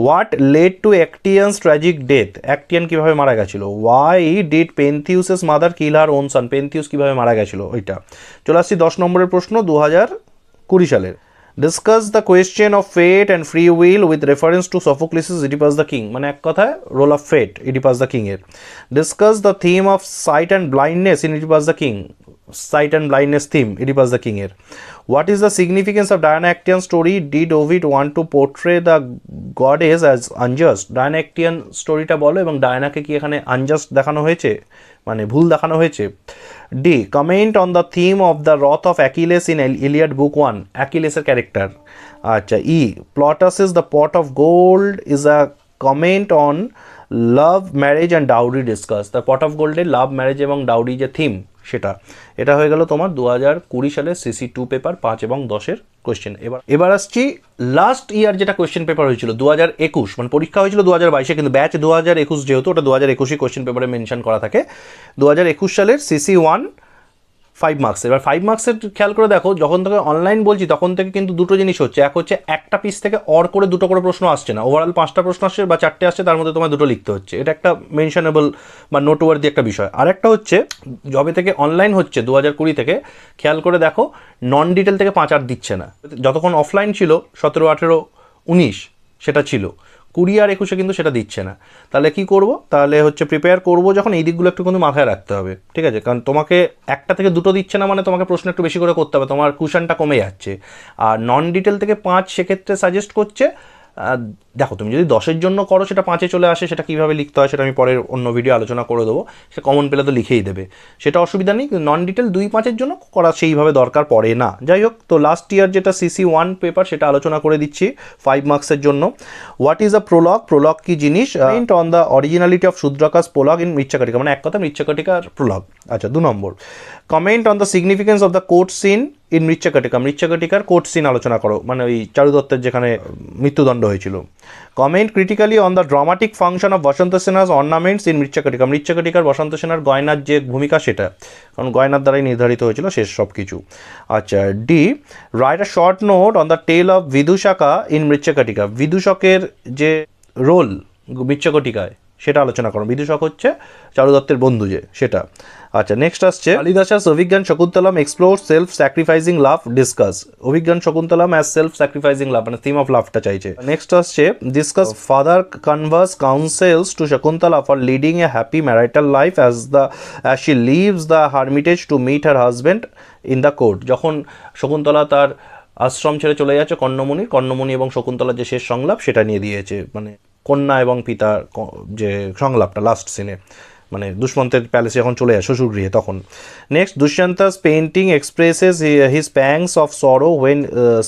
What led to Actaeon's tragic death, Actaeon কীভাবে মারা গেছিল। Why did Pentheus's mother kill her own son, Pentheus কীভাবে মারা গেছিল ওইটা। চলে আসছি 10 নম্বরের প্রশ্ন 2020 সালের। Discuss the question of fate and free will with reference to Sophocles's Oedipus the King, মানে এক কথায় role of fate Oedipus the কিংয়ের। Discuss the theme of sight and blindness in Oedipus the King, sight and blindness theme Oedipus the কিংয়ের। What is the significance of Diana Actaeon story, did Ovid want to portray the goddess as unjust. Diana Actaeon স্টোরিটা বলো, এবং ডায়ানাকে কি এখানে unjust দেখানো হয়েছে, মানে ভুল দেখানো হয়েছে। D, comment on the theme of the wrath of Achilles in Iliad book 1, অ্যাকিলেসের ক্যারেক্টার। আচ্ছা, E, Plautus's the pot of gold is a comment on love marriage and dowry discuss. The pot of গোল্ডের love marriage এবং dowry যে theme সেটা। এটা হয়ে গেল তোমার 2020 সালের সিসি 2 পেপার 5 এবং 10-এর কোয়েশ্চেন। এবার আসছি লাস্ট ইয়ার যেটা কোয়েশ্চেন পেপার হয়েছিল 2021, মানে পরীক্ষা হয়েছিল 2022-এ, কিন্তু ব্যাচ 2021 যেহেতু, ওটা 2021 কোয়েশ্চেন পেপারে মেনশন করা থাকে। 2021 সালের সিসি 1 5 মার্কস। এবার 5 মার্কসের খেয়াল করে দেখো, যখন থেকে অনলাইন বলছি তখন থেকে কিন্তু দুটো জিনিস হচ্ছে। এক হচ্ছে একটা পিস থেকে অর করে দুটো করে প্রশ্ন আসছে না, ওভারঅল 5টা প্রশ্ন আসছে বা 4টে আসছে, তার মধ্যে তোমার দুটো লিখতে হচ্ছে। এটা একটা মেনশনেবল বা নোটওয়ার্দি একটা বিষয়। আর একটা হচ্ছে, যবে থেকে অনলাইন হচ্ছে 2020 থেকে, খেয়াল করে দেখো নন ডিটেল থেকে 5 আর দিচ্ছে না। যতক্ষণ অফলাইন ছিল 17, 18, 19 সেটা ছিল, 20 আর 21-এ কিন্তু সেটা দিচ্ছে না। তাহলে কি করব? তাহলে হচ্ছে প্রিপেয়ার করব যখন, এই দিকগুলো একটু কিন্তু মাথায় রাখতে হবে, ঠিক আছে? কারণ তোমাকে একটা থেকে দুটো দিচ্ছে না মানে তোমাকে প্রশ্ন একটু বেশি করে করতে হবে, তোমার কুশনটা কমে যাচ্ছে। আর নন ডিটেল থেকে 5 সেক্ষেত্রে সাজেস্ট করছে। দেখো, তুমি যদি 10-এর জন্য করো সেটা 5-এ চলে আসে, সেটা কীভাবে লিখতে হয় সেটা আমি পরের অন্য ভিডিও আলোচনা করে দেবো। সে কমন পেলে তো লিখেই দেবে, সেটা অসুবিধা নেই। নন ডিটেল 2-5-এর জন্য করা সেইভাবে দরকার পড়ে না। যাই হোক, তো লাস্ট ইয়ার যেটা সিসি 1 পেপার সেটা আলোচনা করে দিচ্ছি 5 মার্কসের জন্য। What is a prologue, prologue কি জিনিস? Point on the originality of Shudraka's prologue in Mrichchhakatika, মানে এক কথা মৃচ্ছকটিকার প্রোলগ। আচ্ছা, 2 নম্বর, comment on the significance of the court scene in Mrichchhakatika, মৃচ্ছকটিকার কোর্ট সিন আলোচনা করো, মানে ওই চারুদত্তের যেখানে মৃত্যুদণ্ড হয়েছিল। Comment critically on the dramatic function of Basanta সেনাস ornaments in Mrichchhakatika, মৃচ্ছকটিকার বসন্ত সেনার গয়নার যে ভূমিকা সেটা, কারণ গয়নার দ্বারাই নির্ধারিত হয়েছিল শেষ সব কিছু। আচ্ছা, D, write a short note on the tale of Vidushaka in Mrichchhakatika, বিদূষকের যে রোল মৃচ্ছকটিকায় সেটা আলোচনা করো। বিদূষক হচ্ছে চারুদত্তের বন্ধু যে, সেটা। আচ্ছা, নেক্সট আসছে Kalidasa's Abhijnana Shakuntalam explore self sacrificing love discuss, Abhijnana Shakuntalam as self sacrificing love, মানে থিম অফ লাভটা চাইছে। নেক্সট আসছে discuss father Kanva's counsels to Shakuntala for leading a happy marital life as she leaves the hermitage to meet her husband in the court. যখন শকুন্তলা তার আশ্রম ছেড়ে চলে যাচ্ছে কর্ণমণি এবং শকুন্তলার যে শেষ সংলাপ সেটা নিয়ে দিয়েছে, মানে কন্যা এবং পিতার যে সংলাপটা লাস্ট সিনে, মানে দুষ্মন্তের প্যালেসে যখন চলে যায় শ্বশুরগৃহে তখন। Next, Dushyanta's painting expresses his pangs of sorrow when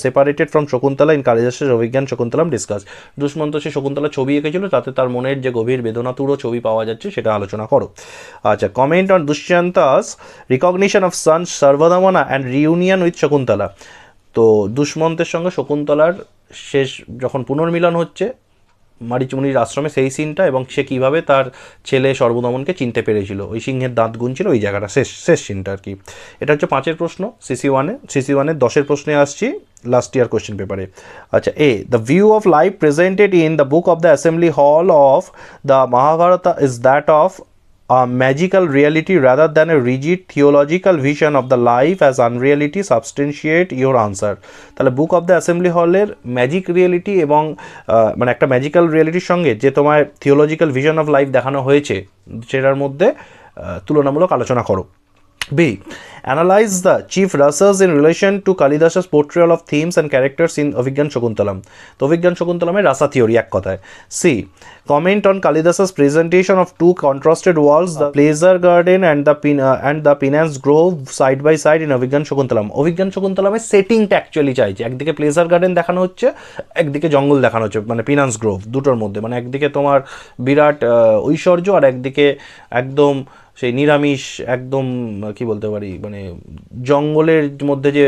separated from Shakuntala in কালিদাসের অভিজ্ঞান শকুন্তলাম ডিসকাস। দুষ্মন্ত সে শকুন্তলা ছবি এঁকেছিল, তাতে তার মনের যে গভীর বেদনাতুরো ছবি পাওয়া যাচ্ছে সেটা আলোচনা করো। আচ্ছা, comment on Dushyanta's recognition of son Sarvadamana and reunion with Shakuntala. তো দুষ্মন্তের সঙ্গে শকুন্তলার শেষ যখন পুনর্মিলন হচ্ছে মারিচমুনির আশ্রমে, সেই সিনটা, এবং সে কীভাবে তার ছেলে সর্বদমনকে চিনতে পেরেছিল, ওই সিংহের দাঁত গুনছিল ওই জায়গাটা, শেষ সিনটা আর কি। এটা হচ্ছে 5 প্রশ্ন সিসি ওয়ানের 10 প্রশ্নে আসছি লাস্ট ইয়ার কোয়েশ্চেন পেপারে। আচ্ছা, the view of life presented in the book of the assembly hall of the Mahabharata is that of a magical reality rather than a rigid theological vision of the life as unreality. Substantiate your answer. তাহলে বুক of the assembly হলের magic reality এবং মানে একটা magical রিয়েলিটির সঙ্গে যে তোমার theological vision of life দেখানো হয়েছে সেটার মধ্যে তুলনামূলক আলোচনা করো। B. Analyze the chief rushes in relation to Kalidas's portrayal of themes and characters in Avigyan Shakuntalam. তো অভিজ্ঞান শকুন্তলামের রাসা থিওরি এক কথায়। C. Comment on Kalidas's presentation of two contrasted worlds, the pleasure garden and the penance grove side by side in Avigyan Shakuntalam. Abhijnana শকুন্তলামের সেটিংটা actually চাইছে, একদিকে pleasure garden দেখানো হচ্ছে, একদিকে জঙ্গল দেখানো হচ্ছে, মানে পিনান্স গ্রোভ, দুটোর মধ্যে, মানে একদিকে তোমার বিরাট ঐশ্বর্য আর একদিকে একদম সেই নিরামিষ, একদম কি বলতে পারি, মানে জঙ্গলের মধ্যে যে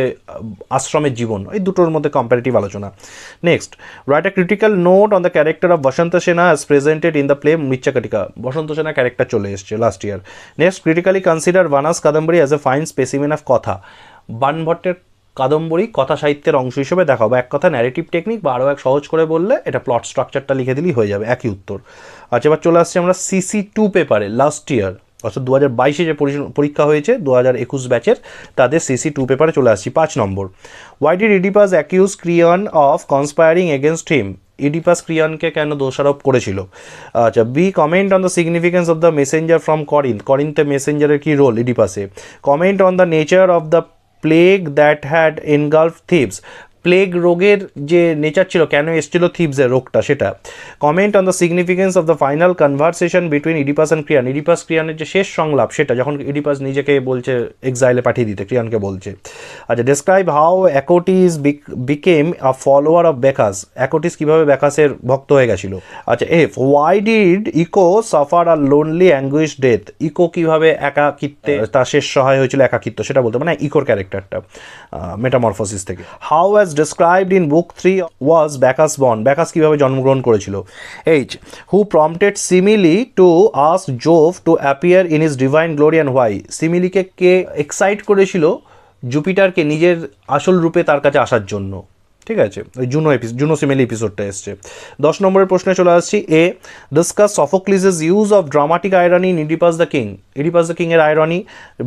আশ্রমের জীবন, এই দুটোর মধ্যে কম্পারেটিভ আলোচনা। Next, write a critical note on the character of বসন্ত সেনা as presented in the play Mrichchhakatika. বসন্ত সেনা ক্যারেক্টার চলে এসছে last year. Next, critically consider Bana's Kadambari as a fine specimen of katha. বানভট্টের কাদম্বরী কথা সাহিত্যের অংশ হিসেবে দেখাও, বা এক কথা ন্যারেটিভ টেকনিক, বা আরও এক সহজ করে বললে এটা প্লট স্ট্রাকচারটা লিখে দিলেই হয়ে যাবে, একই উত্তর। আচ্ছা, এবার চলে আসছি আমরা CC2 পেপারে লাস্ট ইয়ার, অর্থাৎ 2022 যে পরীক্ষা হয়েছে 2021 ব্যাচের, তাদের CC2 পেপারে চলে আসছি। 5 নম্বর, why did Oedipus accuse Creon of conspiring against him. Oedipus ক্রিয়নকে কেন দোষারোপ করেছিল? আচ্ছা, B, comment on the significance of the messenger from করিন্থে মেসেঞ্জারের কী রোল ইডিপাসে। Comment on the nature of the plague that had engulf Thebes. Plague রোগের যে নেচার ছিল, কেন এসেছিল থিভসের রোগটা, সেটা। Comment on the significance of the final conversation between Oedipus and Creon. Oedipus ক্রিয়ানের যে শেষ সংলাপ, সেটা যখন ইডিপাস নিজেকে বলছে এক্সাইলে পাঠিয়ে দিতে, ক্রিয়ানকে বলছে। আচ্ছা, describe how Acoetes became a follower of Bacchus. Acoetes কীভাবে ব্যাকাসের ভক্ত হয়ে গেছিল। আচ্ছা, F, why did Echo suffer a lonely anguish death. Echo কীভাবে একাকিত্বে তার শেষ সহায় হয়েছিল, একাকিত্ব, সেটা বলতে, মানে ইকোর ক্যারেক্টারটা মেটামরফোসিস থেকে। How as described in book 3 was Bacchus born. ব্যাকাস কিভাবে জন্মগ্রহণ করেছিল। H, who prompted Simile to ask Jove to appear in his divine glory and why. সিমিলিকে কে এক্সাইট করেছিল জুপিটারকে নিজের আসল রূপে তার কাছে আসার জন্য। ঠিক আছে, ওই জুনো সিমিলি এপিসোডটা এসছে। 10 নম্বরের প্রশ্নে চলে আসছি। A, discuss Sophocles's use of dramatic irony in Oedipus the King. Oedipus the King এর irony.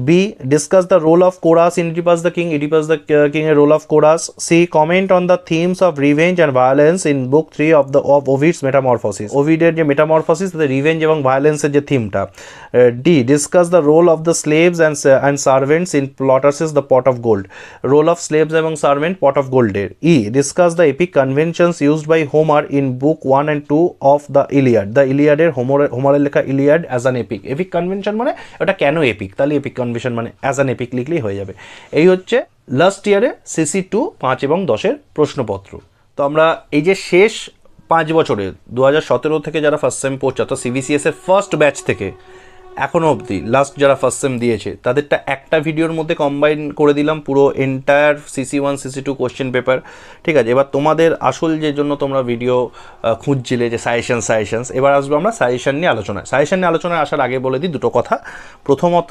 B, discuss the role of chorus in Oedipus the King. Oedipus the King এর role of chorus. C, comment on the themes of revenge and violence in book 3 of Ovid's Metamorphosis. ওভিডের যে Metamorphosis, তাদের revenge এবং ভায়োলেন্সের যে থিমটা। D, discuss the role of the slaves and servants in Plautus's the pot of gold. Role of slaves এবং servant pot of গোল্ডের। E, discuss the epic conventions used by Homer in book 1 and 2 of the Iliad. The Iliad এর হোমারের লেখা Iliad as an epic. Epic convention মানে ওটা কেন epic, তাহলে epic convention মানে as an epic লিখলেই হয়ে যাবে। এই হচ্ছে লাস্ট ইয়ারে CC2 5 এবং 10 প্রশ্নপত্র। তো আমরা এই যে শেষ 5 বছরে 2017 থেকে যারা ফার্স্ট সেম পড়ছে, অর্থাৎ CBCS এর ফার্স্ট ব্যাচ থেকে এখনও অবধি লাস্ট যারা ফার্স্ট সেম দিয়েছে, তাদেরটা একটা ভিডিওর মধ্যে কম্বাইন করে দিলাম, পুরো entire CC1 CC2 question paper. ঠিক আছে, এবার তোমাদের আসল যে জন্য তোমরা ভিডিও খুঁজছিলে, যে সাজেশনস, এবার আসবো আমরা সাজেশন নিয়ে আলোচনায় আসার আগে বলে দিই দুটো কথা। প্রথমত,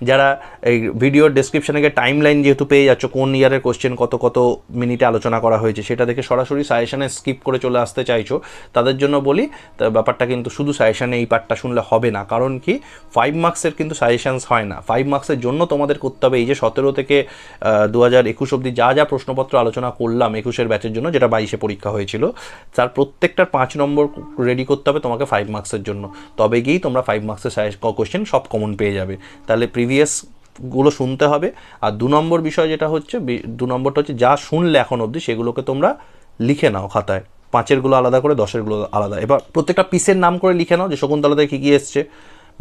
যারা এই ভিডিওর ডেসক্রিপশানে গিয়ে টাইম লাইন যেহেতু পেয়ে যাচ্ছ, কোন ইয়ারের কোশ্চেন কত মিনিটে আলোচনা করা হয়েছে, সেটা দেখে সরাসরি সাজেশনে স্কিপ করে চলে আসতে চাইছো, তাদের জন্য বলি, ব্যাপারটা কিন্তু শুধু সাজেশনে এই পার্টটা শুনলে হবে না। কারণ কি, 5 মার্কসের কিন্তু সাজেশনস হয় না। 5 মার্কসের জন্য তোমাদের করতে হবে এই যে 17 থেকে 2021 অবধি যা প্রশ্নপত্র আলোচনা করলাম 21-এর ব্যাচের জন্য, যেটা 22-এ পরীক্ষা হয়েছিল, তার প্রত্যেকটার 5 নম্বর রেডি করতে হবে তোমাকে 5 মার্কসের জন্য। তবে গিয়েই তোমরা 5 মার্কসের কোশ্চেন সব কমন পেয়ে যাবে। তাহলে প্রিভিয়াস গুলো শুনতে হবে। আর 2 নম্বর বিষয় যেটা হচ্ছে, 2 নম্বরটা হচ্ছে যা শুনলে এখন অবধি সেগুলোকে তোমরা লিখে নাও খাতায়, 5-এরগুলো আলাদা করে, 10-এরগুলো আলাদা। এবার প্রত্যেকটা পিসের নাম করে লিখে নাও যে শকুন্তলা থেকে কী কী এসছে,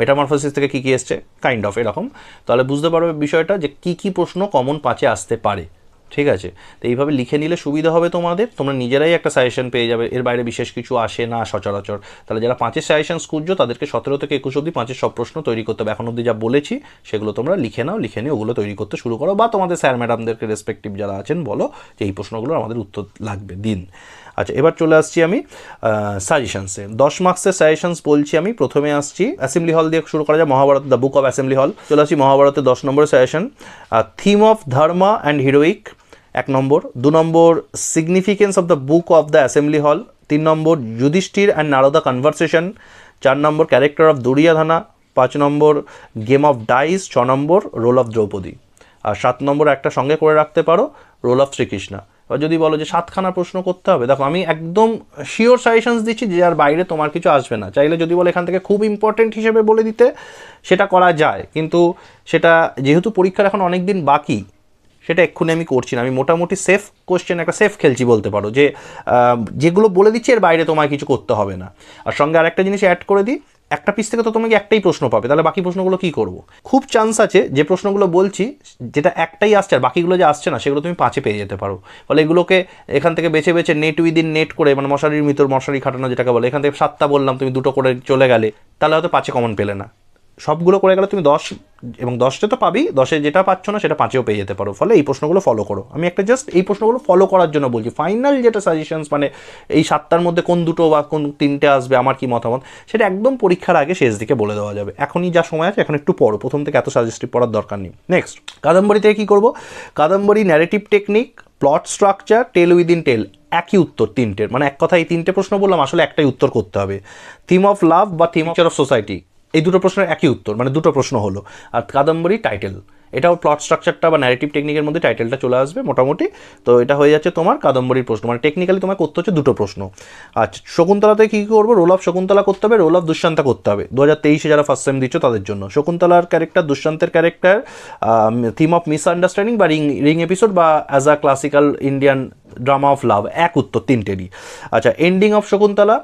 মেটামরফোসিস থেকে কী কী এসছে, কাইন্ড অফ এরকম। তাহলে বুঝতে পারবে বিষয়টা যে কী কী প্রশ্ন কমন 5-এ আসতে পারে। ঠিক আছে, তো এইভাবে লিখে নিলে সুবিধা হবে তোমাদের, তোমরা নিজেরাই একটা সাজেশন পেয়ে যাবে, এর বাইরে বিশেষ কিছু আসে না সচরাচর। তাহলে যারা 5-এর সাজেশন খুঁজছো তাদেরকে 17 থেকে 21 অবধি 5-এর সব প্রশ্ন তৈরি করতে হবে। এখন অবধি যা বলেছি সেগুলো তোমরা লিখে নাও, লিখে নিয়ে ওগুলো তৈরি করতে শুরু করো, বা তোমাদের স্যার ম্যাডামদেরকে রেসপেক্টিভ যারা আছেন বলো যে এই প্রশ্নগুলোর আমাদের উত্তর লাগবে দিন। আচ্ছা, এবার চলে আসছি আমি সাজেশনসে। 10 মার্কসের সাজেশনস বলছি আমি। প্রথমে আসছি অ্যাসেম্বলি হল দিয়ে শুরু করা যায়, Mahabharata the book of assembly hall. চলে আসছি মহাভারতের 10 নম্বরের সাজেশন, theme of dharma and heroic 1 নম্বর। 2 নম্বর significance of the book of the assembly hall. 3 নম্বর যুধিষ্ঠির অ্যান্ড নারদা কনভারসেশন। 4 নম্বর ক্যারেক্টার অফ দুর্যোধনা। 5 নম্বর গেম অফ ডাইস। 6 নম্বর রোল অফ দ্রৌপদী। আর 7 নম্বর একটা সঙ্গে করে রাখতে পারো, রোল অফ শ্রীকৃষ্ণা। এবার যদি বলো যে 7খানা প্রশ্ন করতে হবে, দেখো আমি একদম শিওর সাজেশনস দিচ্ছি যে আর বাইরে তোমার কিছু আসবে না। চাইলে যদি বলো এখান থেকে খুব ইম্পর্টেন্ট হিসেবে বলে দিতে, সেটা করা যায়, কিন্তু সেটা যেহেতু পরীক্ষার এখন অনেক দিন বাকি, সেটা এক্ষুনি আমি করছি না। আমি মোটামুটি সেফ কোশ্চেন, একটা সেফ খেলছি বলতে পারো, যে যেগুলো বলে দিচ্ছি এর বাইরে তোমায় কিছু করতে হবে না। আর সঙ্গে আরেকটা জিনিস অ্যাড করে দিই, একটা পিস থেকে তো তোমাকে একটাই প্রশ্ন পাবে, তাহলে বাকি প্রশ্নগুলো কী করবো? খুব চান্স আছে যে প্রশ্নগুলো বলছি যেটা একটাই আসছে আর বাকিগুলো যে আসছে না সেগুলো তুমি 5-এ পেয়ে যেতে পারো। ফলে এগুলোকে এখান থেকে বেছে বেছে নেট উইদিন নেট করে, মানে মশারির ভিতর মশারি খাটানো যেটাকে বলে, এখান থেকে 7টা বললাম, তুমি 2টো করে চলে গেলে, তাহলে হয়তো 5-এ কমন পেলে না। সবগুলো করে গেলে তুমি 10 এবং 10টা তো পাবেই, 10-এ যেটা পাচ্ছ না সেটা 5-এও পেয়ে যেতে পারো। ফলে এই প্রশ্নগুলো ফলো করো। আমি একটা জাস্ট এই প্রশ্নগুলো ফলো করার জন্য বলছি। ফাইনাল যেটা সাজেশনস, মানে এই 7টার মধ্যে কোন 2টো বা কোন 3টে আসবে, আমার কি মতামত, সেটা একদম পরীক্ষার আগে শেষ দিকে বলে দেওয়া যাবে। এখনই যা সময় আছে এখন একটু পড়ো, প্রথম থেকে এত সাজেস্টিভ পড়ার দরকার নেই। নেক্সট, কাদম্বরী থেকে কী করবো? Kadambari narrative technique, plot structure, tale within tale, একই উত্তর 3টের। মানে এক কথায় এই 3টে প্রশ্ন বললাম, আসলে একটাই উত্তর করতে হবে। থিম অফ লাভ বা থিম অফ সোসাইটি, এই 2টো প্রশ্নের একই উত্তর, মানে 2টো প্রশ্ন হলো। আর কাদম্বরী টাইটেল, এটাও প্লট স্ট্রাকচারটা বা ন্যারেটিভ টেকনিকের মধ্যে টাইটেলটা চলে আসবে মোটামুটি। তো এটা হয়ে যাচ্ছে তোমার কাদম্বরীর প্রশ্ন, মানে টেকনিক্যালি তোমার করতে হচ্ছে 2টো প্রশ্ন। আচ্ছা, শকুন্তলাতে কী করবো? রোল অফ শকুন্তলা করতে হবে, রোল অফ দুষ্যন্তা করতে হবে। 2023-এ যারা ফার্স্ট সেম দিচ্ছ তাদের জন্য শকুন্তলার ক্যারেক্টার, দুষ্যন্তের ক্যারেক্টার, থিম অফ মিসআন্ডারস্ট্যান্ডিং বা রিং এপিসোড বা as a classical Indian drama of love, এক উত্তর 3টেরই। আচ্ছা, এন্ডিং অফ শকুন্তলা,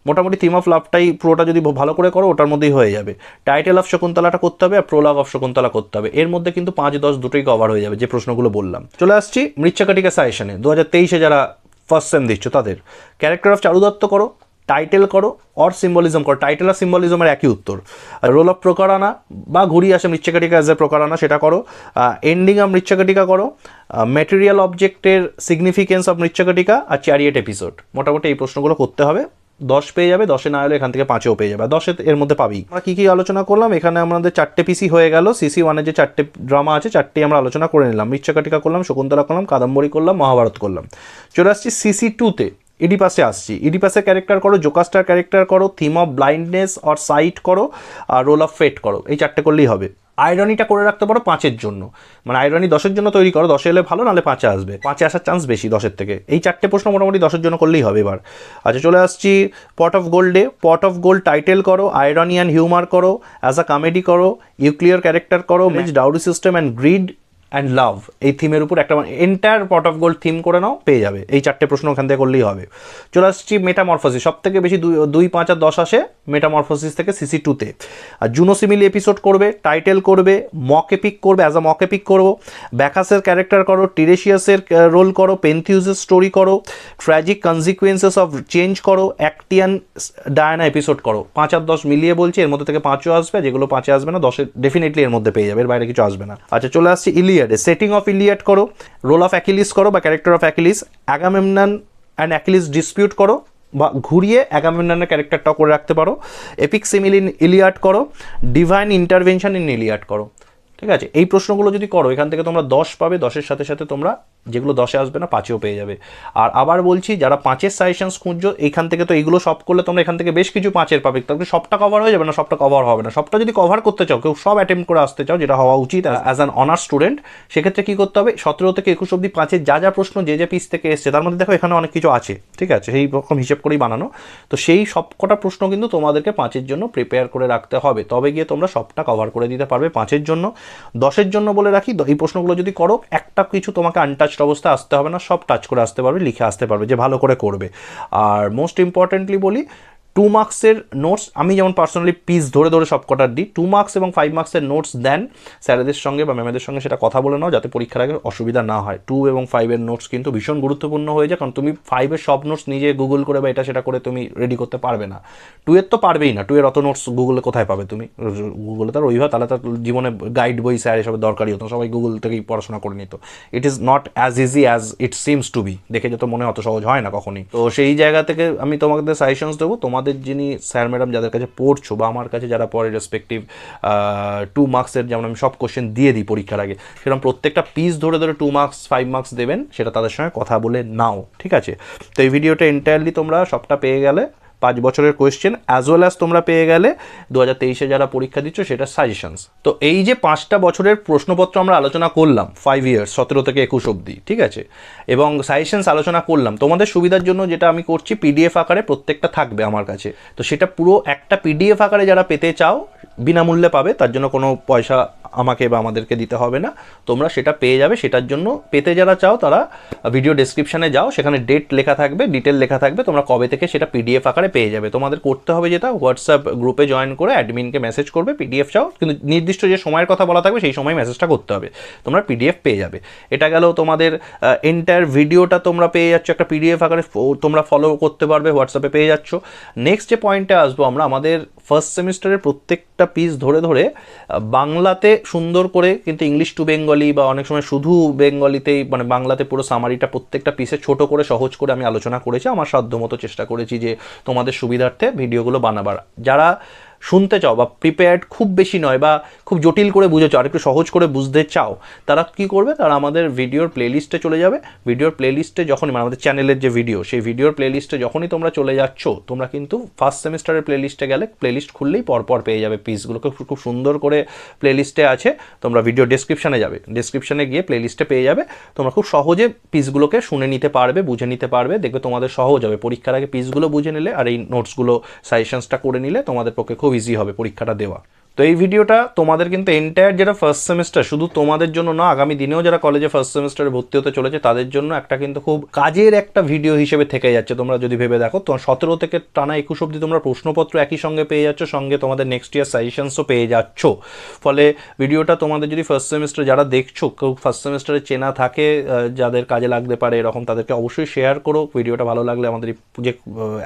মোটামুটি থিম অফ লাভটাই পুরোটা যদি ভালো করে করো ওটার মধ্যেই হয়ে যাবে। টাইটেল অফ শকুন্তলাটা করতে হবে আর প্রোলগ অফ শকুন্তলা করতে হবে। এর মধ্যে কিন্তু 5-10 দুটোই কভার হয়ে যাবে যে প্রশ্নগুলো বললাম। চলে আসছি মৃচ্ছাকটিকা সাজেশনে। 2023-এ যারা ফার্স্ট সেম দিচ্ছ তাদের ক্যারেক্টার অফ চারুদত্ত করো, টাইটেল করো, অর সিম্বলিজম করো। টাইটেল আর সিম্বলিজমের একই উত্তর। রোল অফ প্রকারানা বা ঘুরিয়ে আসে মৃচ্ছাকটিকা অ্যাজ এ প্রকারানা, সেটা করো। এন্ডিং অফ মৃচ্ছাকটিকা করো, ম্যাটেরিয়াল অবজেক্টের সিগনিফিকেন্স অফ মৃচ্ছাকটিকা, আর চ্যারিয়েট এপিসোড। মোটামুটি এই প্রশ্নগুলো করতে হবে। 10 পেয়ে যাবে, 10-এ না হলে এখান থেকে 5-এও পেয়ে যাবে। 10-এ এর মধ্যে পাবি। আমরা কী কী আলোচনা করলাম এখানে? আমাদের 4টে পিসি হয়ে গেল। CC1-এ যে 4টে ড্রামা আছে 4টেই আমরা আলোচনা করে নিলাম। মৃচ্ছাকটিকা করলাম, শকুন্তলা করলাম, কাদম্বরী করলাম, মহাভারত করলাম। চলে আসছি CC2-তে। ইডিপাসে আসছি। ইডিপাসের ক্যারেক্টার করো, জোকাস্টার ক্যারেক্টার করো, theme of blindness or sight করো, আর রোল অফ ফেট করো। এই 4টে করলেই হবে। আয়রনিটা করে রাখতে পারো 5-এর জন্য, মানে আয়রনি 10-এর জন্য তৈরি করো, 10-এ এলে ভালো, নাহলে 5-এ আসবে। 5-এ আসার চান্স বেশি 10-এর থেকে। এই 4টে প্রশ্ন মোটামুটি 10-এর জন্য করলেই হবে এবার। আচ্ছা, চলে আসছি পট অফ গোল্ডে। পট অফ গোল্ড টাইটেল করো, আয়রনি অ্যান্ড হিউমার করো, অ্যাজ আ কমেডি করো, ইউক্লিয়ার ক্যারেক্টার করো, match dowry system and greed and love. এই থিমের উপর একটা entire pot of gold theme করে নাও, পেয়ে যাবে। এই 4টে প্রশ্ন ওখান থেকে করলেই হবে। চলে আসছি মেটামরফোসিস। সব থেকে বেশি 2, 5 আর 10 আসে মেটামরফোসিস থেকে CC2-তে। আর জুনোসিমিলি এপিসোড করবে, টাইটেল করবে, মক এপিক করবে, অ্যাজ আ মক এপিক করবো, ব্যাকাসের ক্যারেক্টার করো, টিরেশিয়াসের রোল করো, পেন্থিউসের স্টোরি করো, ট্র্যাজিক কনসিকুয়েন্সেস অফ চেঞ্জ করো, অ্যাক্টিয়ান ডায়ানা এপিসোড করো। 5 আর 10 মিলিয়ে বলছি, এর মধ্যে থেকে 5-ও আসবে, যেগুলো 5-এ আসবে না 10-এ ডেফিনেটলি এর মধ্যে পেয়ে যাবে, এর বাইরে কিছু আসবে না। আচ্ছা, চলে আসছি ইলিয়াডে। সেটিং অফ ইলিয়াড করো, রোল অফ অ্যাকিলিস করো বা character of Achilles, Agamemnon and Achilles dispute করো বা ঘুরিয়ে অ্যাগামেমননের ক্যারেক্টারটাও করে রাখতে পারো, এপিক সিমিল ইন ইলিয়াড করো, ডিভাইন ইন্টারভেনশন ইন ইলিয়াড করো। ঠিক আছে, এই প্রশ্নগুলো যদি করো এখান থেকে তোমরা 10 পাবে। 10-এর সাথে সাথে তোমরা যেগুলো 10-এ আসবে না 5-এও পেয়ে যাবে। আর আবার বলছি, যারা 5-এর সাজেশনস খুঁজছো, এইখান থেকে তো এইগুলো সব করলে তোমরা এখান থেকে বেশ কিছু 5-এর পাবে, তবে সবটা কভার হয়ে যাবে না, সবটা কভার হবে না। সবটা যদি কভার করতে চাও, কেউ সব অ্যাটেম্প করে আসতে চাও, যেটা হওয়া উচিত অ্যাজ অ্যান অনার্স স্টুডেন্ট, সেক্ষেত্রে কী করতে হবে, 17 থেকে 21 অবধি 5-এর যা প্রশ্ন যে পিস থেকে এসছে, তার মধ্যে দেখো এখানে অনেক কিছু আছে, ঠিক আছে, সেই রকম হিসেব করেই বানানো। তো সেই সব কটা প্রশ্ন কিন্তু তোমাদেরকে 5-এর জন্য প্রিপেয়ার করে রাখতে হবে, তবে গিয়ে তোমরা সবটা কভার করে দিতে পারবে 5-এর জন্য। 10-এর জন্য বলে রাখি, এই প্রশ্নগুলো যদি করো, একটা কিছু তোমাকে আনটাচড অবস্থায় আসতে হবে না, সব টাচ করে আসতে পারবে, লিখে আসতে পারবে, যে ভালো করে করবে। আর মোস্ট ইম্পর্টেন্টলি বলি, 2 মার্কসের নোটস আমি যেমন পার্সোনালি পিস ধরে ধরে সব কটার দিই, 2 মার্কস এবং 5 মার্কসের নোটস দেন স্যারেদের সঙ্গে বা ম্যামেদের সঙ্গে, সেটা কথা বলে নাও, যাতে পরীক্ষার আগে অসুবিধা না হয়। 2 এবং 5-এর নোটস কিন্তু ভীষণ গুরুত্বপূর্ণ হয়ে যায়, কারণ তুমি 5-এর সব নোটস নিজে গুগল করে বা এটা সেটা করে তুমি রেডি করতে পারবে না। 2-এর তো পারবেই না, 2-এর অত নোটস গুগলে কোথায় পাবে তুমি, গুগলে তার ওইভাবে, তাহলে তার জীবনে গাইড বই স্যার এসব দরকারই হতো, সবাই গুগল থেকেই পড়াশোনা করে নিত। It is not as easy as it seems to be, দেখে যেত মনে অত সহজ হয় না কখনই। তো সেই জায়গা থেকে আমি তোমাদের সাজেশনস দেবো, তোমাদের যিনি স্যার ম্যাডাম যাদের কাছে পড়ছো বা আমার কাছে যারা পড়ে, রেসপেক্টিভ 2 মার্কসের যেমন আমি সব কোশ্চেন দিয়ে দিই পরীক্ষার আগে, সেরকম প্রত্যেকটা পিস ধরে ধরে 2 মার্কস 5 মার্কস দেবেন, সেটা তাদের সঙ্গে কথা বলে নাও, ঠিক আছে। তো এই ভিডিওটা এন্টায়ারলি তোমরা সবটা পেয়ে গেলে, 5 বছরের কোয়েশ্চেন অ্যাজ ওয়েল অ্যাজ তোমরা পেয়ে গেলে 2023-এ যারা পরীক্ষা দিচ্ছ সেটা সাজেশনস। তো এই যে 5টা বছরের প্রশ্নপত্র আমরা আলোচনা করলাম, 5 ইয়ার্স 17 থেকে 21 অবধি, ঠিক আছে, এবং সাজেশনস আলোচনা করলাম, তোমাদের সুবিধার জন্য যেটা আমি করছি, পিডিএফ আকারে প্রত্যেকটা থাকবে আমার কাছে। তো সেটা পুরো একটা পিডিএফ আকারে যারা পেতে চাও, বিনামূল্যে পাবে, তার জন্য কোনো পয়সা আমাকে বা আমাদেরকে দিতে হবে না, তোমরা সেটা পেয়ে যাবে। সেটার জন্য পেতে যারা চাও, তারা ভিডিও ডেসক্রিপশানে যাও, সেখানে ডেট লেখা থাকবে, ডিটেল লেখা থাকবে, তোমরা কবে থেকে সেটা পিডিএফ আকারে পেয়ে যাবে। তোমাদের করতে হবে যেটা, হোয়াটসঅ্যাপ গ্রুপে জয়েন করে অ্যাডমিনকে মেসেজ করবে, পিডিএফ চাও, কিন্তু নির্দিষ্ট যে সময়ের কথা বলা থাকবে সেই সময় মেসেজটা করতে হবে, তোমরা পিডিএফ পেয়ে যাবে। এটা গেল তোমাদের এন্টায়ার ভিডিওটা তোমরা পেয়ে যাচ্ছ একটা পিডিএফ আকারে, তোমরা ফলো করতে পারবে, হোয়াটসঅ্যাপে পেয়ে যাচ্ছ। নেক্সট যে পয়েন্টে আসবো আমরা, আমাদের ফার্স্ট সেমিস্টারের প্রত্যেকটা পিস ধরে ধরে বাংলাতে সুন্দর করে, কিন্তু ইংলিশ টু বেঙ্গলি বা অনেক সময় শুধু বেঙ্গলিতেই, মানে বাংলাতে পুরো সামারিটা প্রত্যেকটা পিসে ছোট করে সহজ করে আমি আলোচনা করেছি, আমার সাধ্যমতো চেষ্টা করেছি যে তোমাদের সুবিধার্থে ভিডিওগুলো বানাবার। যারা শুনতে চাও বা প্রিপেয়ার্ড খুব বেশি নয় বা খুব জটিল করে বুঝে চাও, আর একটু সহজ করে বুঝতে চাও, তারা কি করবে, তারা আমাদের ভিডিওর প্লেলিস্টে চলে যাবে। ভিডিওর প্লেলিস্টে যখনই, মানে আমাদের চ্যানেলের যে ভিডিও, সেই ভিডিওর প্লেলিস্টে যখনই তোমরা চলে যাচ্ছ, তোমরা কিন্তু ফার্স্ট সেমিস্টারের প্লেলিস্টে গেলে, প্লেলিস্ট খুললেই পরপর পেয়ে যাবে পিসগুলোকে, খুব সুন্দর করে প্লেলিস্টে আছে। তোমরা ভিডিও ডেসক্রিপশানে যাবে, ডেসক্রিপশানে গিয়ে প্লেলিস্টে পেয়ে যাবে, তোমরা খুব সহজে পিসগুলোকে শুনে নিতে পারবে, বুঝে নিতে পারবে, দেখবে তোমাদের সহজ হবে। পরীক্ষার আগে পিসগুলো বুঝে নিলে আর এই নোটসগুলো সাজেশনসটা করে নিলে তোমাদের পক্ষে খুব ইজি হবে পরীক্ষাটা দেওয়া। তো এই ভিডিওটা তোমাদের কিন্তু এন্টায়ার যেটা ফার্স্ট সেমিস্টার, শুধু তোমাদের জন্য না, আগামী দিনেও যারা কলেজে ফার্স্ট সেমিস্টারে ভর্তি হতে চলেছে তাদের জন্য একটা কিন্তু খুব কাজের একটা ভিডিও হিসেবে থেকে যাচ্ছে। তোমরা যদি ভেবে দেখো, তো 17 থেকে টানা 21 অবধি তোমরা প্রশ্নপত্র একই সঙ্গে পেয়ে যাচ্ছ, সঙ্গে তোমাদের নেক্সট ইয়ার সাজেশনসও পেয়ে যাচ্ছ। ফলে ভিডিওটা তোমাদের যদি ফার্স্ট সেমিস্টার যারা দেখছো, কেউ ফার্স্ট সেমিস্টারে চেনা থাকে, যাদের কাজে লাগতে পারে এরকম, তাদেরকে অবশ্যই শেয়ার করো। ভিডিওটা ভালো লাগলে আমাদের যে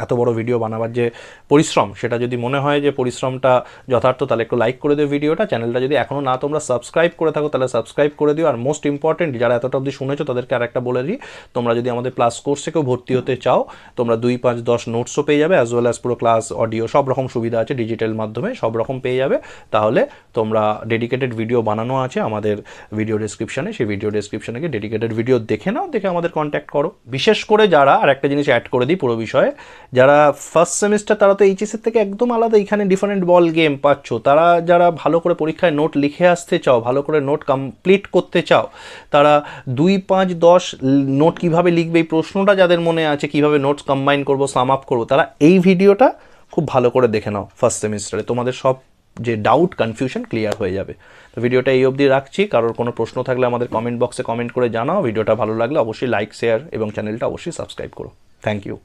এত বড় ভিডিও বানাবার যে পরিশ্রম, সেটা যদি মনে হয় যে পরিশ্রমটা যথার্থ, তাহলে একটু লাইক করে দিও ভিডিওটা। চ্যানেলটা যদি এখনও না তোমরা সাবস্ক্রাইব করে থাকো, তাহলে সাবস্ক্রাইব করে দিও। আর মোস্ট ইম্পর্টেন্ট, যারা এতটা অবধি শুনেছো তাদেরকে আর একটা বলে দিই, তোমরা যদি আমাদের প্লাস কোর্সে কেউ ভর্তি হতে চাও, তোমরা 2, 5, 10 নোটসও পেয়ে যাবে, অ্যাজ ওয়েল অ্যাজ পুরো ক্লাস অডিও, সব রকম সুবিধা আছে, ডিজিটাল মাধ্যমে সব রকম পেয়ে যাবে। তাহলে তোমরা ডেডিকেটেড ভিডিও বানানো আছে আমাদের ভিডিও ডেসক্রিপশানে, সেই ভিডিও ডেসক্রিপশানে গিয়ে ডেডিকেটেড ভিডিও দেখে নাও, দেখে আমাদের কন্ট্যাক্ট করো। বিশেষ করে যারা, আর একটা জিনিস অ্যাড করে দিই পুরো বিষয়ে, যারা ফার্স্ট সেমিস্টার, তারা তো এইচএসের থেকে একদম আলাদা, এখানে ডিফারেন্ট বল গেম পাচ্ছ। তারা যারা ভালো করে পরীক্ষায় নোট লিখে আসতে চাও, ভালো করে নোট কমপ্লিট করতে চাও, তারা 2, 5, 10 নোট কিভাবে লিখবে, এই প্রশ্নটা যাদের মনে আছে, কিভাবে নোটস কম্বাইন করবো, সাম আপ করবো, তারা এই ভিডিওটা খুব ভালো করে দেখে নাও। ফার্স্ট সেমিস্টারে তোমাদের সব যে ডাউট, কনফিউশন ক্লিয়ার হয়ে যাবে। তো ভিডিওটা এই অবধি রাখছি। কারোর কোনো প্রশ্ন থাকলে আমাদের কমেন্ট বক্সে কমেন্ট করে জানাও। ভিডিওটা ভালো লাগলে অবশ্যই লাইক, শেয়ার এবং চ্যানেলটা অবশ্যই সাবস্ক্রাইব করো। Thank you.